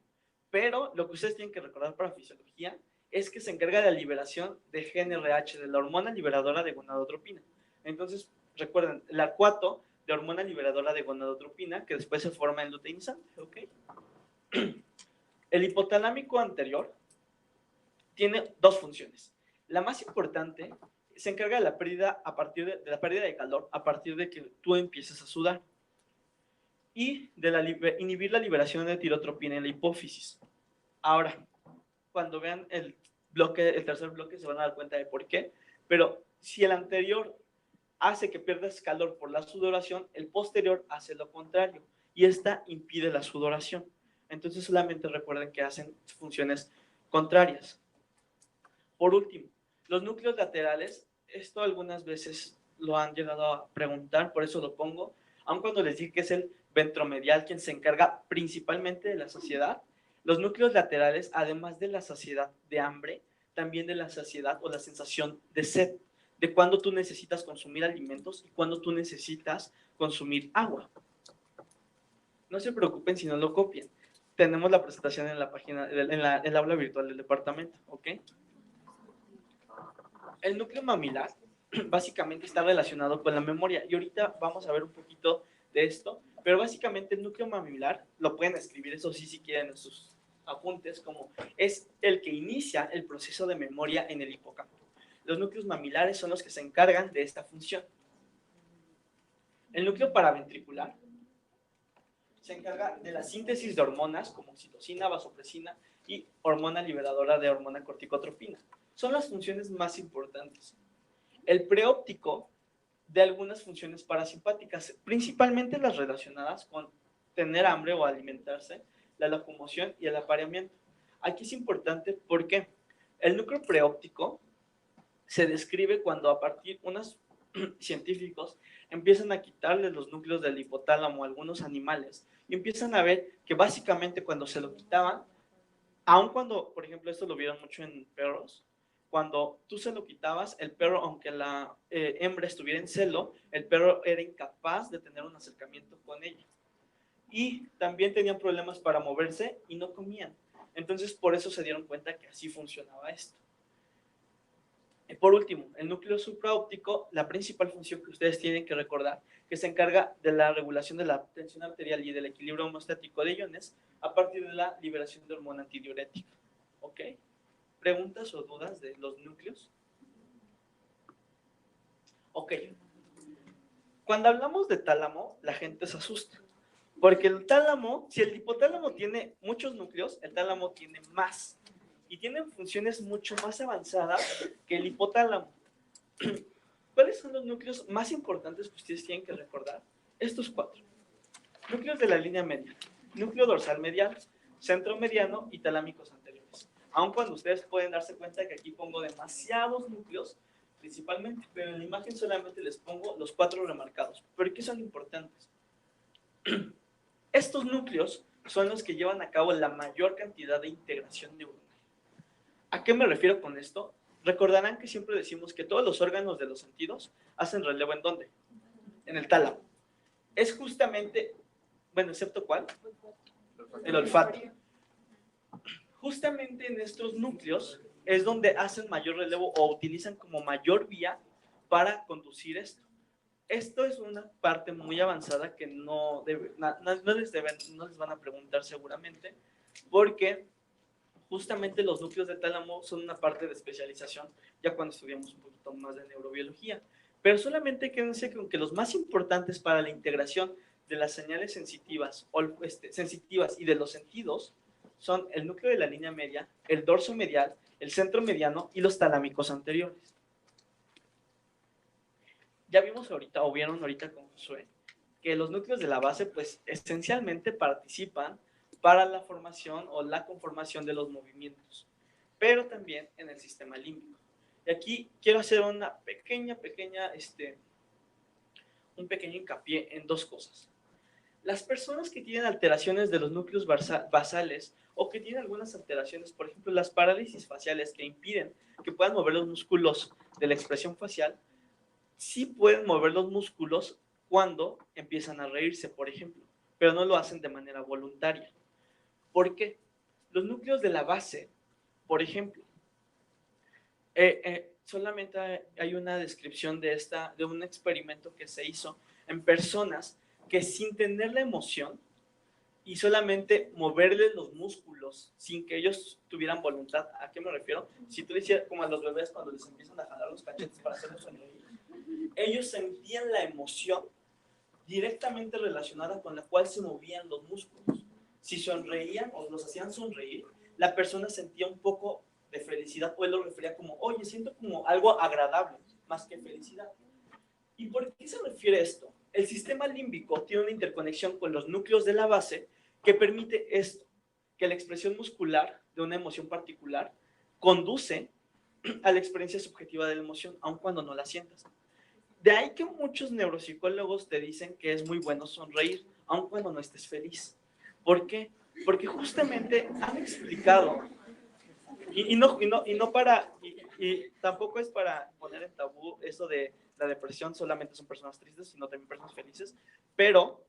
pero lo que ustedes tienen que recordar para fisiología es que se encarga de la liberación de GnRH, de la hormona liberadora de gonadotropina. Entonces, recuerden, el arcuato de hormona liberadora de gonadotropina, que después se forma en luteinizante, ¿ok? El hipotalámico anterior tiene dos funciones. La más importante se encarga de la pérdida de la pérdida de calor a partir de que tú empieces a sudar y de inhibir la liberación de tirotropina en la hipófisis. Ahora, cuando vean el tercer bloque se van a dar cuenta de por qué, pero si el anterior hace que pierdas calor por la sudoración, el posterior hace lo contrario y esta impide la sudoración. Entonces solamente recuerden que hacen funciones contrarias. Por último, los núcleos laterales, esto algunas veces lo han llegado a preguntar, por eso lo pongo, aun cuando les dije que es el ventromedial quien se encarga principalmente de la saciedad. Los núcleos laterales, además de la saciedad de hambre, también de la saciedad o la sensación de sed, de cuando tú necesitas consumir alimentos y cuando tú necesitas consumir agua. No se preocupen si no lo copian. Tenemos la presentación en la página, en el aula virtual del departamento, ¿ok? El núcleo mamilar básicamente está relacionado con la memoria y ahorita vamos a ver un poquito de esto, pero básicamente el núcleo mamilar, lo pueden escribir eso sí si quieren en sus apuntes, como es el que inicia el proceso de memoria en el hipocampo. Los núcleos mamilares son los que se encargan de esta función. El núcleo paraventricular se encarga de la síntesis de hormonas como oxitocina, vasopresina y hormona liberadora de hormona corticotropina. Son las funciones más importantes. El preóptico de algunas funciones parasimpáticas, principalmente las relacionadas con tener hambre o alimentarse, la locomoción y el apareamiento. Aquí es importante porque el núcleo preóptico se describe cuando a partir unos científicos empiezan a quitarle los núcleos del hipotálamo a algunos animales y empiezan a ver que básicamente cuando se lo quitaban, aun cuando, por ejemplo, esto lo vieron mucho en perros, cuando tú se lo quitabas, el perro, aunque la hembra estuviera en celo, el perro era incapaz de tener un acercamiento con ella. Y también tenían problemas para moverse y no comían. Entonces, por eso se dieron cuenta que así funcionaba esto. Por último, el núcleo supraóptico, la principal función que ustedes tienen que recordar, que se encarga de la regulación de la tensión arterial y del equilibrio homostático de iones a partir de la liberación de hormona antidiurética. ¿Ok? ¿Preguntas o dudas de los núcleos? Ok. Cuando hablamos de tálamo, la gente se asusta. Porque el tálamo, si el hipotálamo tiene muchos núcleos, el tálamo tiene más. Y tienen funciones mucho más avanzadas que el hipotálamo. ¿Cuáles son los núcleos más importantes que ustedes tienen que recordar? Estos cuatro. Núcleos de la línea media. Núcleo dorsal medial, centro mediano y talámicos anteriores. Aun cuando ustedes pueden darse cuenta que aquí pongo demasiados núcleos, principalmente, pero en la imagen solamente les pongo los cuatro remarcados. ¿Por qué son importantes? Estos núcleos son los que llevan a cabo la mayor cantidad de integración neuronal. ¿A qué me refiero con esto? Recordarán que siempre decimos que todos los órganos de los sentidos hacen relevo ¿en dónde? En el tálamo. Es justamente, bueno, ¿excepto cuál? El olfato. Justamente en estos núcleos es donde hacen mayor relevo o utilizan como mayor vía para conducir esto. Esto es una parte muy avanzada que no les van a preguntar seguramente, porque justamente los núcleos de tálamo son una parte de especialización ya cuando estudiamos un poquito más de neurobiología. Pero solamente quédense con que los más importantes para la integración de las señales sensitivas y de los sentidos son el núcleo de la línea media, el dorso medial, el centro mediano y los talámicos anteriores. Ya vimos ahorita, o vieron ahorita con Josué, que los núcleos de la base, pues, esencialmente participan para la formación o la conformación de los movimientos, pero también en el sistema límbico. Y aquí quiero hacer un pequeño hincapié en dos cosas. Las personas que tienen alteraciones de los núcleos basales o que tienen algunas alteraciones, por ejemplo, las parálisis faciales que impiden que puedan mover los músculos de la expresión facial, sí pueden mover los músculos cuando empiezan a reírse, por ejemplo, pero no lo hacen de manera voluntaria. ¿Por qué? Los núcleos de la base, por ejemplo, solamente hay una descripción de un experimento que se hizo en personas que sin tener la emoción y solamente moverles los músculos sin que ellos tuvieran voluntad. ¿A qué me refiero? Si tú decías como a los bebés cuando les empiezan a jalar los cachetes para hacerlos sonreír, ellos sentían la emoción directamente relacionada con la cual se movían los músculos. Si sonreían o los hacían sonreír, la persona sentía un poco de felicidad, o él lo refería como, oye, siento como algo agradable, más que felicidad. ¿Y por qué se refiere esto? El sistema límbico tiene una interconexión con los núcleos de la base que permite esto, que la expresión muscular de una emoción particular conduce a la experiencia subjetiva de la emoción, aun cuando no la sientas. De ahí que muchos neuropsicólogos te dicen que es muy bueno sonreír, aun cuando no estés feliz. ¿Por qué? Porque justamente han explicado, y tampoco es para poner en tabú eso de la depresión, solamente son personas tristes, sino también personas felices, pero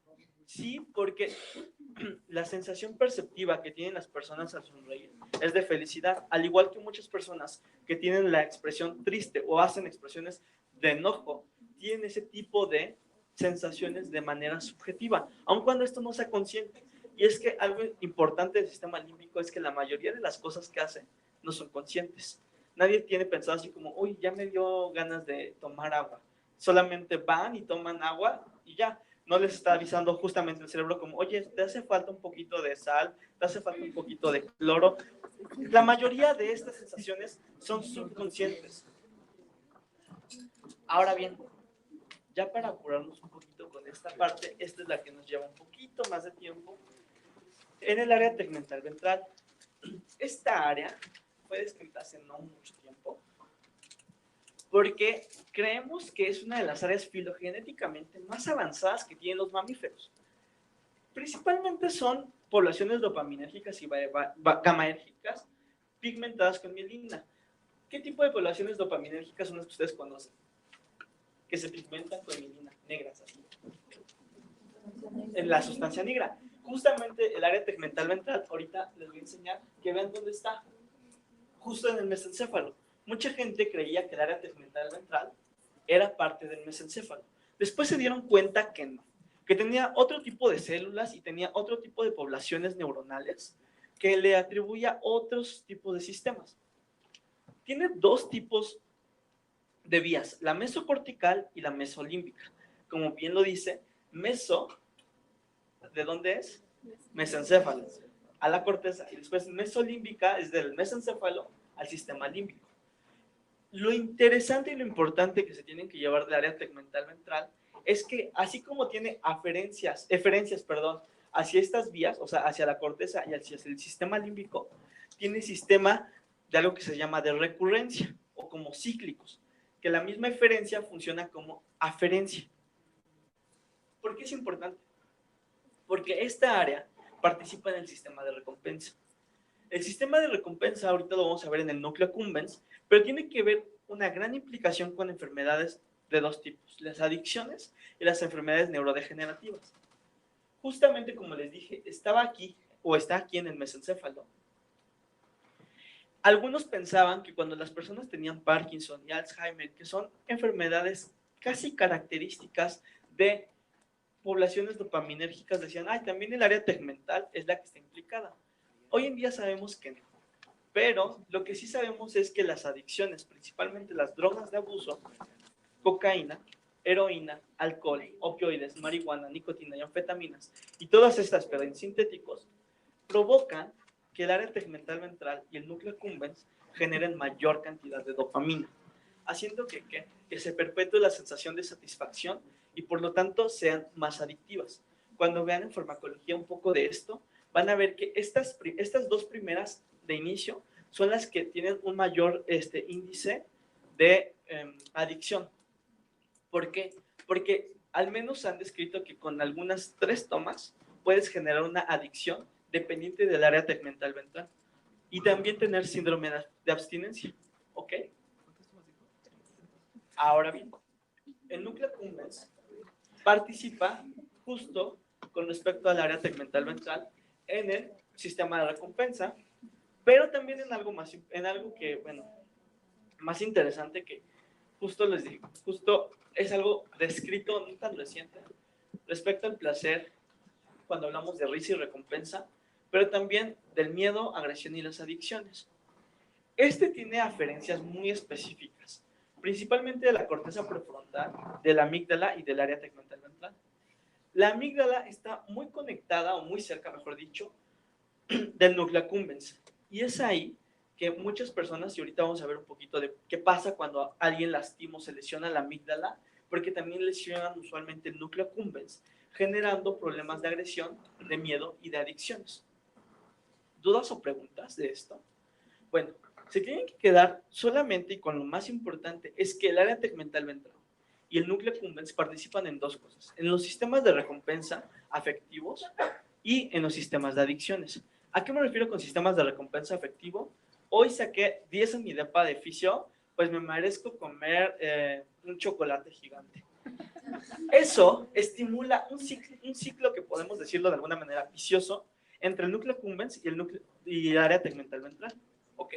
sí porque la sensación perceptiva que tienen las personas al sonreír es de felicidad, al igual que muchas personas que tienen la expresión triste o hacen expresiones de enojo, tienen ese tipo de sensaciones de manera subjetiva, aun cuando esto no sea consciente. Y es que algo importante del sistema límbico es que la mayoría de las cosas que hacen no son conscientes. Nadie tiene pensado así como, uy, ya me dio ganas de tomar agua. Solamente van y toman agua y ya. No les está avisando justamente el cerebro como, oye, te hace falta un poquito de sal, te hace falta un poquito de cloro. La mayoría de estas sensaciones son subconscientes. Ahora bien, ya para apurarnos un poquito con esta parte, esta es la que nos lleva un poquito más de tiempo, en el área tegmental ventral. Esta área fue descrita hace no mucho tiempo porque creemos que es una de las áreas filogenéticamente más avanzadas que tienen los mamíferos. Principalmente son poblaciones dopaminérgicas y gamaérgicas pigmentadas con mielina. ¿Qué tipo de poblaciones dopaminérgicas son las que ustedes conocen? Que se pigmentan con mielina, negras así. En la sustancia negra. Justamente el área tegmental ventral, ahorita les voy a enseñar que vean dónde está. Justo en el mesencéfalo. Mucha gente creía que el área tegmental ventral era parte del mesencéfalo. Después se dieron cuenta que no, que tenía otro tipo de células y tenía otro tipo de poblaciones neuronales que le atribuía otros tipos de sistemas. Tiene dos tipos de vías, la mesocortical y la mesolímbica. Como bien lo dice, meso, ¿de dónde es? Mesencéfalo, a la corteza, y después mesolímbica es del mesencéfalo al sistema límbico. Lo interesante y lo importante que se tienen que llevar del área tegmental ventral es que así como tiene eferencias, hacia estas vías, o sea, hacia la corteza y hacia el sistema límbico, tiene sistema de algo que se llama de recurrencia o como cíclicos, que la misma eferencia funciona como aferencia. ¿Por qué es importante? Porque esta área participa en el sistema de recompensa. El sistema de recompensa ahorita lo vamos a ver en el núcleo accumbens, pero tiene que ver una gran implicación con enfermedades de dos tipos, las adicciones y las enfermedades neurodegenerativas. Justamente como les dije, está aquí en el mesencéfalo. Algunos pensaban que cuando las personas tenían Parkinson y Alzheimer, que son enfermedades casi características de poblaciones dopaminérgicas, decían, ay, también el área tegmental es la que está implicada. Hoy en día sabemos que no, pero lo que sí sabemos es que las adicciones, principalmente las drogas de abuso, cocaína, heroína, alcohol, opioides, marihuana, nicotina y anfetaminas, y todas estas, pero en sintéticos, provocan que el área tegmental ventral y el núcleo accumbens generen mayor cantidad de dopamina, haciendo que se perpetúe la sensación de satisfacción y por lo tanto sean más adictivas. Cuando vean en farmacología un poco de esto, van a ver que estas dos primeras de inicio son las que tienen un mayor índice de adicción. ¿Por qué? Porque al menos han descrito que con algunas 3 tomas puedes generar una adicción dependiente del área tegmental ventral y también tener síndrome de abstinencia. ¿Ok? Ahora bien, el núcleo accumbens participa justo con respecto al área tegmental ventral en el sistema de recompensa, pero también en algo más, en algo que, bueno, más interesante que justo les digo, justo es algo descrito no tan reciente respecto al placer cuando hablamos de risa y recompensa, pero también del miedo, agresión y las adicciones. Este tiene aferencias muy específicas, principalmente de la corteza prefrontal, de la amígdala y del área tegmental ventral. La amígdala está muy conectada, o muy cerca, mejor dicho, del núcleo accumbens. Y es ahí que muchas personas, y ahorita vamos a ver un poquito de qué pasa cuando alguien lastima o se lesiona la amígdala, porque también lesionan usualmente el núcleo accumbens, generando problemas de agresión, de miedo y de adicciones. ¿Dudas o preguntas de esto? Bueno, se tienen que quedar solamente y con lo más importante es que el área tegmental ventral y el núcleo accumbens participan en dos cosas, en los sistemas de recompensa afectivos y en los sistemas de adicciones. ¿A qué me refiero con sistemas de recompensa afectivo? Hoy saqué 10 en mi depa de fisio, pues me merezco comer un chocolate gigante. Eso estimula un ciclo que podemos decirlo de alguna manera vicioso entre el núcleo accumbens y el área tegmental ventral. ¿Ok?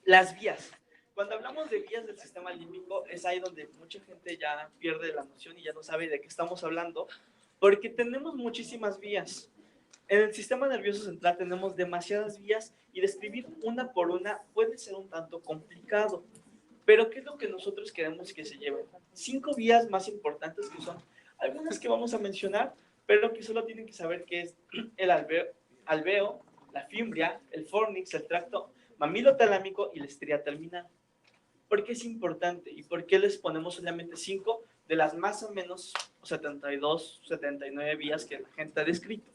Las vías. Cuando hablamos de vías del sistema límbico, es ahí donde mucha gente ya pierde la noción y ya no sabe de qué estamos hablando, porque tenemos muchísimas vías. En el sistema nervioso central tenemos demasiadas vías y describir una por una puede ser un tanto complicado. Pero ¿qué es lo que nosotros queremos que se lleven? 5 vías más importantes que son algunas que vamos a mencionar, pero que solo tienen que saber que es el alveo, la fimbria, el fornix, el tracto mamilotalámico y la estría terminal. ¿Por qué es importante? ¿Y por qué les ponemos solamente 5 de las más o menos 72, 79 vías que la gente ha descrito?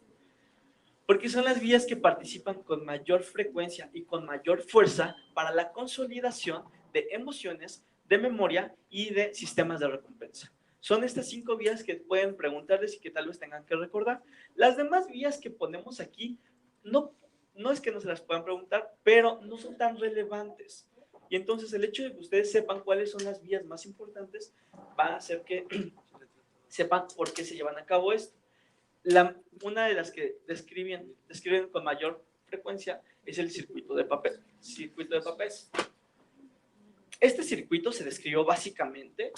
Porque son las vías que participan con mayor frecuencia y con mayor fuerza para la consolidación de emociones, de memoria y de sistemas de recompensa. Son estas 5 vías que pueden preguntarles y que tal vez tengan que recordar. Las demás vías que ponemos aquí no es que no se las puedan preguntar, pero no son tan relevantes. Y entonces el hecho de que ustedes sepan cuáles son las vías más importantes va a hacer que sepan por qué se llevan a cabo esto. Una de las que describen con mayor frecuencia es el circuito de papel. Este circuito se describió básicamente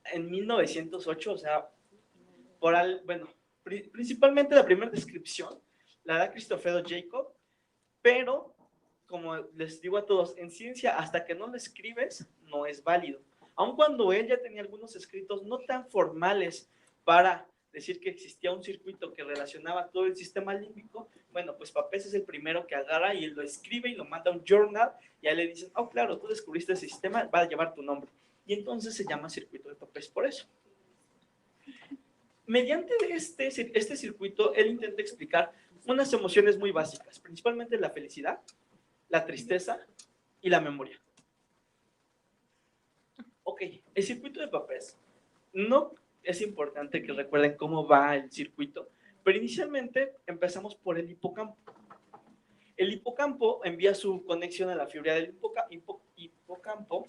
en 1908, o sea, principalmente la primera descripción la da Cristoforo Jacob, pero como les digo a todos, en ciencia hasta que no lo escribes no es válido. Aun cuando él ya tenía algunos escritos no tan formales para decir que existía un circuito que relacionaba todo el sistema límbico, bueno, pues Papez es el primero que agarra y él lo escribe y lo manda a un journal y ahí le dicen, oh, claro, tú descubriste ese sistema, va a llevar tu nombre. Y entonces se llama circuito de Papez por eso. Mediante este circuito, él intenta explicar unas emociones muy básicas, principalmente la felicidad, la tristeza y la memoria. Ok, el circuito de Papez no es importante que recuerden cómo va el circuito, pero inicialmente empezamos por el hipocampo. El hipocampo envía su conexión a la fibra del hipocampo,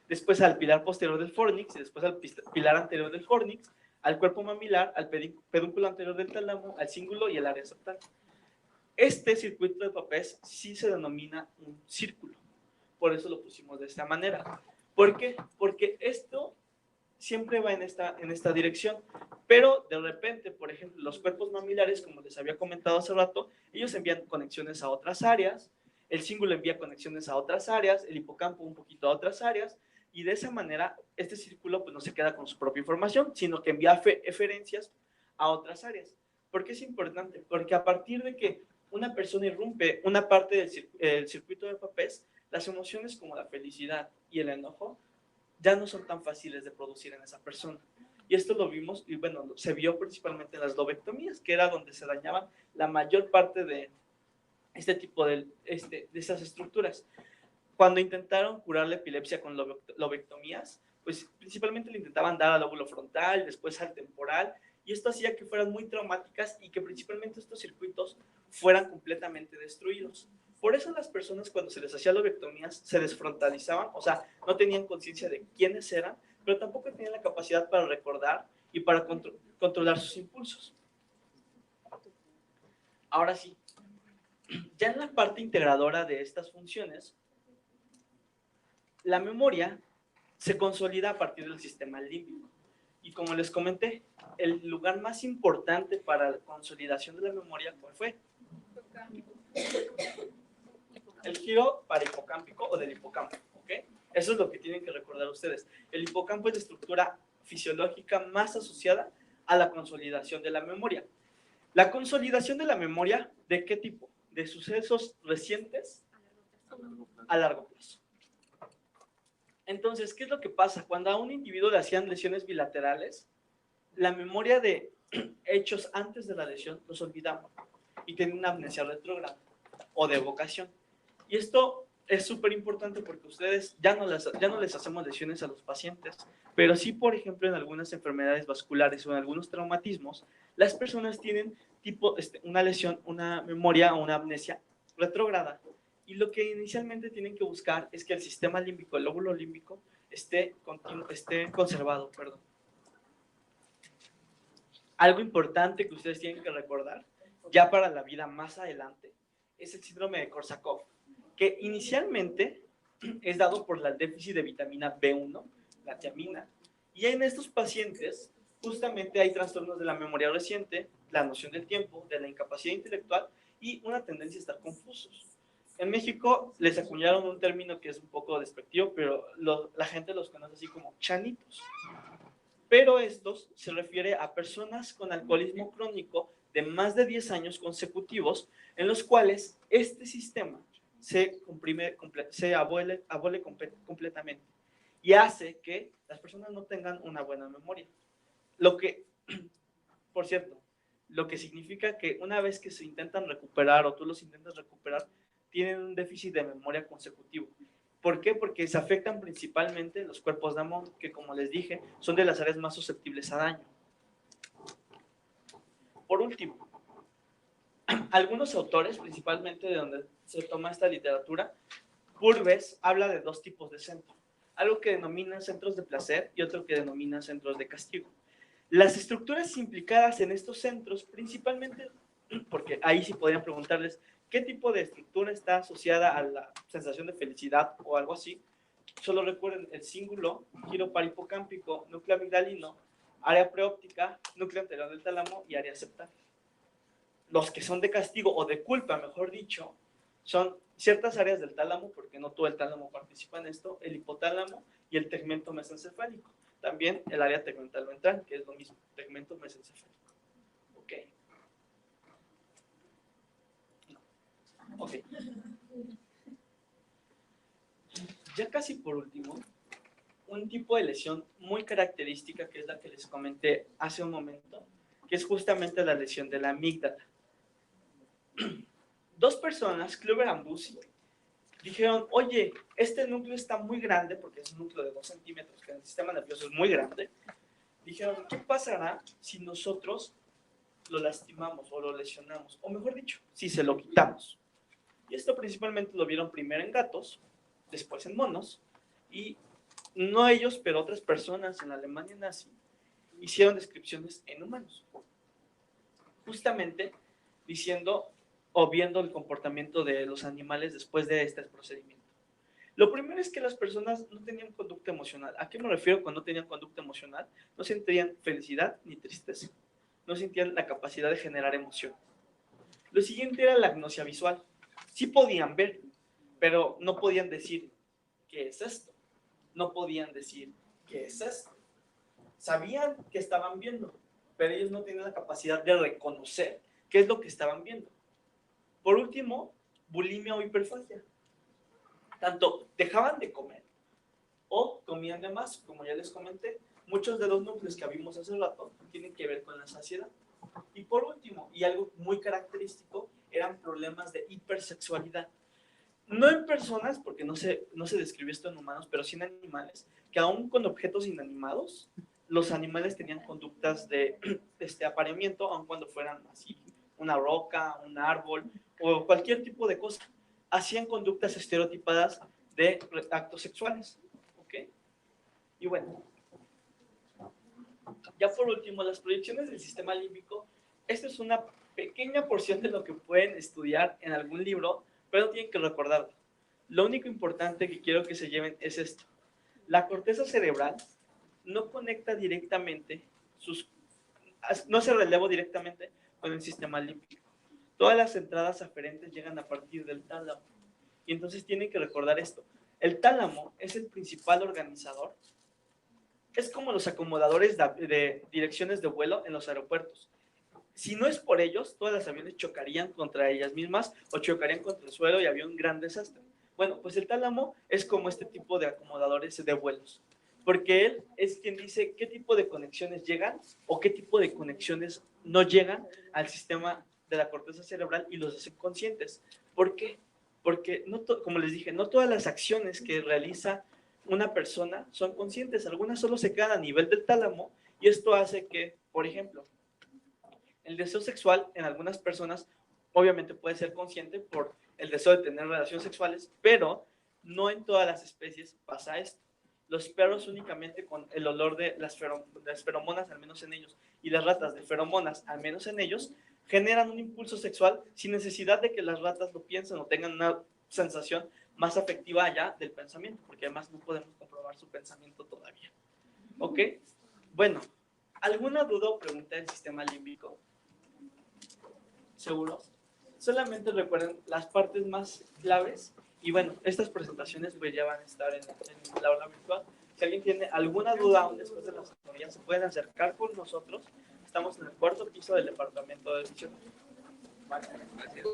después al pilar posterior del fornix y después al pilar anterior del fornix, al cuerpo mamilar, al pedúnculo anterior del tálamo, al cíngulo y el área septal. Este circuito de Papez sí se denomina un círculo, por eso lo pusimos de esta manera. ¿Por qué? Porque esto siempre va en esta dirección, pero de repente, por ejemplo, los cuerpos mamilares, como les había comentado hace rato, ellos envían conexiones a otras áreas, el cíngulo envía conexiones a otras áreas, el hipocampo un poquito a otras áreas, y de esa manera este círculo pues, no se queda con su propia información, sino que envía eferencias a otras áreas. ¿Por qué es importante? Porque a partir de que una persona irrumpe una parte del circuito de Papez, las emociones como la felicidad y el enojo ya no son tan fáciles de producir en esa persona. Y esto lo vimos, y bueno, se vio principalmente en las lobectomías, que era donde se dañaban la mayor parte de este tipo de esas estructuras. Cuando intentaron curar la epilepsia con lobectomías, pues principalmente le intentaban dar al lóbulo frontal, después al temporal, y esto hacía que fueran muy traumáticas y que principalmente estos circuitos fueran completamente destruidos. Por eso las personas cuando se les hacía lobectomías se desfrontalizaban, o sea, no tenían conciencia de quiénes eran, pero tampoco tenían la capacidad para recordar y para controlar sus impulsos. Ahora sí, ya en la parte integradora de estas funciones, la memoria se consolida a partir del sistema límbico. Y como les comenté, el lugar más importante para la consolidación de la memoria, ¿cuál fue? El giro parahipocámpico o del hipocampo, ¿ok? Eso es lo que tienen que recordar ustedes. El hipocampo es la estructura fisiológica más asociada a la consolidación de la memoria. La consolidación de la memoria, ¿de qué tipo? De sucesos recientes a largo plazo. Entonces, ¿qué es lo que pasa? Cuando a un individuo le hacían lesiones bilaterales, la memoria de hechos antes de la lesión los olvidamos y tiene una amnesia retrógrada o de evocación. Y esto es súper importante porque ustedes ya no les hacemos lesiones a los pacientes, pero sí, por ejemplo, en algunas enfermedades vasculares o en algunos traumatismos, las personas tienen una lesión, una memoria o una amnesia retrógrada. Y lo que inicialmente tienen que buscar es que el sistema límbico, el lóbulo límbico, esté conservado. Perdón. Algo importante que ustedes tienen que recordar, ya para la vida más adelante, es el síndrome de Korsakoff, que inicialmente es dado por el déficit de vitamina B1, la tiamina, y en estos pacientes justamente hay trastornos de la memoria reciente, la noción del tiempo, de la incapacidad intelectual y una tendencia a estar confusos. En México les acuñaron un término que es un poco despectivo, pero la gente los conoce así como chanitos. Pero estos se refiere a personas con alcoholismo crónico de más de 10 años consecutivos, en los cuales este sistema se abole completamente y hace que las personas no tengan una buena memoria. Lo que, por cierto, lo que significa que una vez que se intentan recuperar o tú los intentas recuperar, tienen un déficit de memoria consecutivo. ¿Por qué? Porque se afectan principalmente los cuerpos de Amon, que como les dije, son de las áreas más susceptibles a daño. Por último, algunos autores, principalmente de donde se toma esta literatura, Purves habla de dos tipos de centro, algo que denomina centros de placer y otro que denomina centros de castigo. Las estructuras implicadas en estos centros, principalmente, porque ahí sí podrían preguntarles qué tipo de estructura está asociada a la sensación de felicidad o algo así. Solo recuerden el cíngulo, giro parahipocámpico, núcleo amigdalino, área preóptica, núcleo anterior del tálamo y área septal. Los que son de castigo o de culpa, mejor dicho, son ciertas áreas del tálamo, porque no todo el tálamo participa en esto, el hipotálamo y el tegmento mesencefálico. También el área tegmental ventral, que es lo mismo, tegmento mesencefálico. Ok. Ok. Ya casi por último, un tipo de lesión muy característica, que es la que les comenté hace un momento, que es justamente la lesión de la amígdala. Dos personas, Kluber y Bucy, dijeron, oye, este núcleo está muy grande, porque es un núcleo de 2 centímetros, que en el sistema nervioso es muy grande. Dijeron, ¿qué pasará si nosotros lo lastimamos o lo lesionamos? O mejor dicho, si se lo quitamos. Y esto principalmente lo vieron primero en gatos, después en monos, y no ellos, pero otras personas en la Alemania nazi, hicieron descripciones en humanos. Justamente diciendo o viendo el comportamiento de los animales después de este procedimiento. Lo primero es que las personas no tenían conducta emocional. ¿A qué me refiero cuando no tenían conducta emocional? No sentían felicidad ni tristeza. No sentían la capacidad de generar emoción. Lo siguiente era la agnosia visual. Sí podían ver, pero no podían decir, ¿qué es esto? No podían decir, ¿qué es esto? Sabían que estaban viendo, pero ellos no tenían la capacidad de reconocer qué es lo que estaban viendo. Por último, bulimia o hiperfagia. Tanto dejaban de comer o comían de más, como ya les comenté. Muchos de los núcleos que vimos hace rato tienen que ver con la saciedad. Y por último, y algo muy característico, eran problemas de hipersexualidad. No en personas, porque no se describió esto en humanos, pero sí en animales, que aún con objetos inanimados los animales tenían conductas de apareamiento, aun cuando fueran así, una roca, un árbol o cualquier tipo de cosa. Hacían conductas estereotipadas de actos sexuales. ¿Ok? Y bueno, ya por último, las proyecciones del sistema límbico. Esta es una pequeña porción de lo que pueden estudiar en algún libro, pero tienen que recordarlo. Lo único importante que quiero que se lleven es esto. La corteza cerebral no conecta directamente no hace relevo directamente con el sistema límbico. Todas las entradas aferentes llegan a partir del tálamo. Y entonces tienen que recordar esto. El tálamo es el principal organizador. Es como los acomodadores de direcciones de vuelo en los aeropuertos. Si no es por ellos, todas las aviones chocarían contra ellas mismas o chocarían contra el suelo y habría un gran desastre. Bueno, pues el tálamo es como este tipo de acomodadores de vuelos, porque él es quien dice qué tipo de conexiones llegan o qué tipo de conexiones no llegan al sistema de la corteza cerebral y los hacen conscientes. ¿Por qué? Porque, como les dije, no todas las acciones que realiza una persona son conscientes, algunas solo se quedan a nivel del tálamo y esto hace que, por ejemplo, el deseo sexual en algunas personas obviamente puede ser consciente por el deseo de tener relaciones sexuales, pero no en todas las especies pasa esto. Los perros únicamente con el olor de las feromonas, al menos en ellos, y las ratas de feromonas, al menos en ellos, generan un impulso sexual sin necesidad de que las ratas lo piensen o tengan una sensación más afectiva allá del pensamiento, porque además no podemos comprobar su pensamiento todavía. ¿Ok? Bueno, ¿alguna duda o pregunta del sistema límbico? ¿Seguros? Solamente recuerden las partes más claves. Y bueno, estas presentaciones pues ya van a estar en la aula virtual. Si alguien tiene alguna duda aún después de la asesoría, se pueden acercar con nosotros. Estamos en el 4º piso del departamento de educación. Vale, gracias.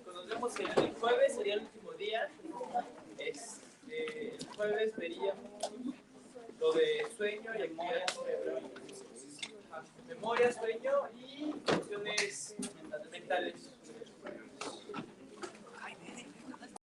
Nos vemos el jueves, sería el último día. El jueves veríamos lo de sueño y memoria, sueño y funciones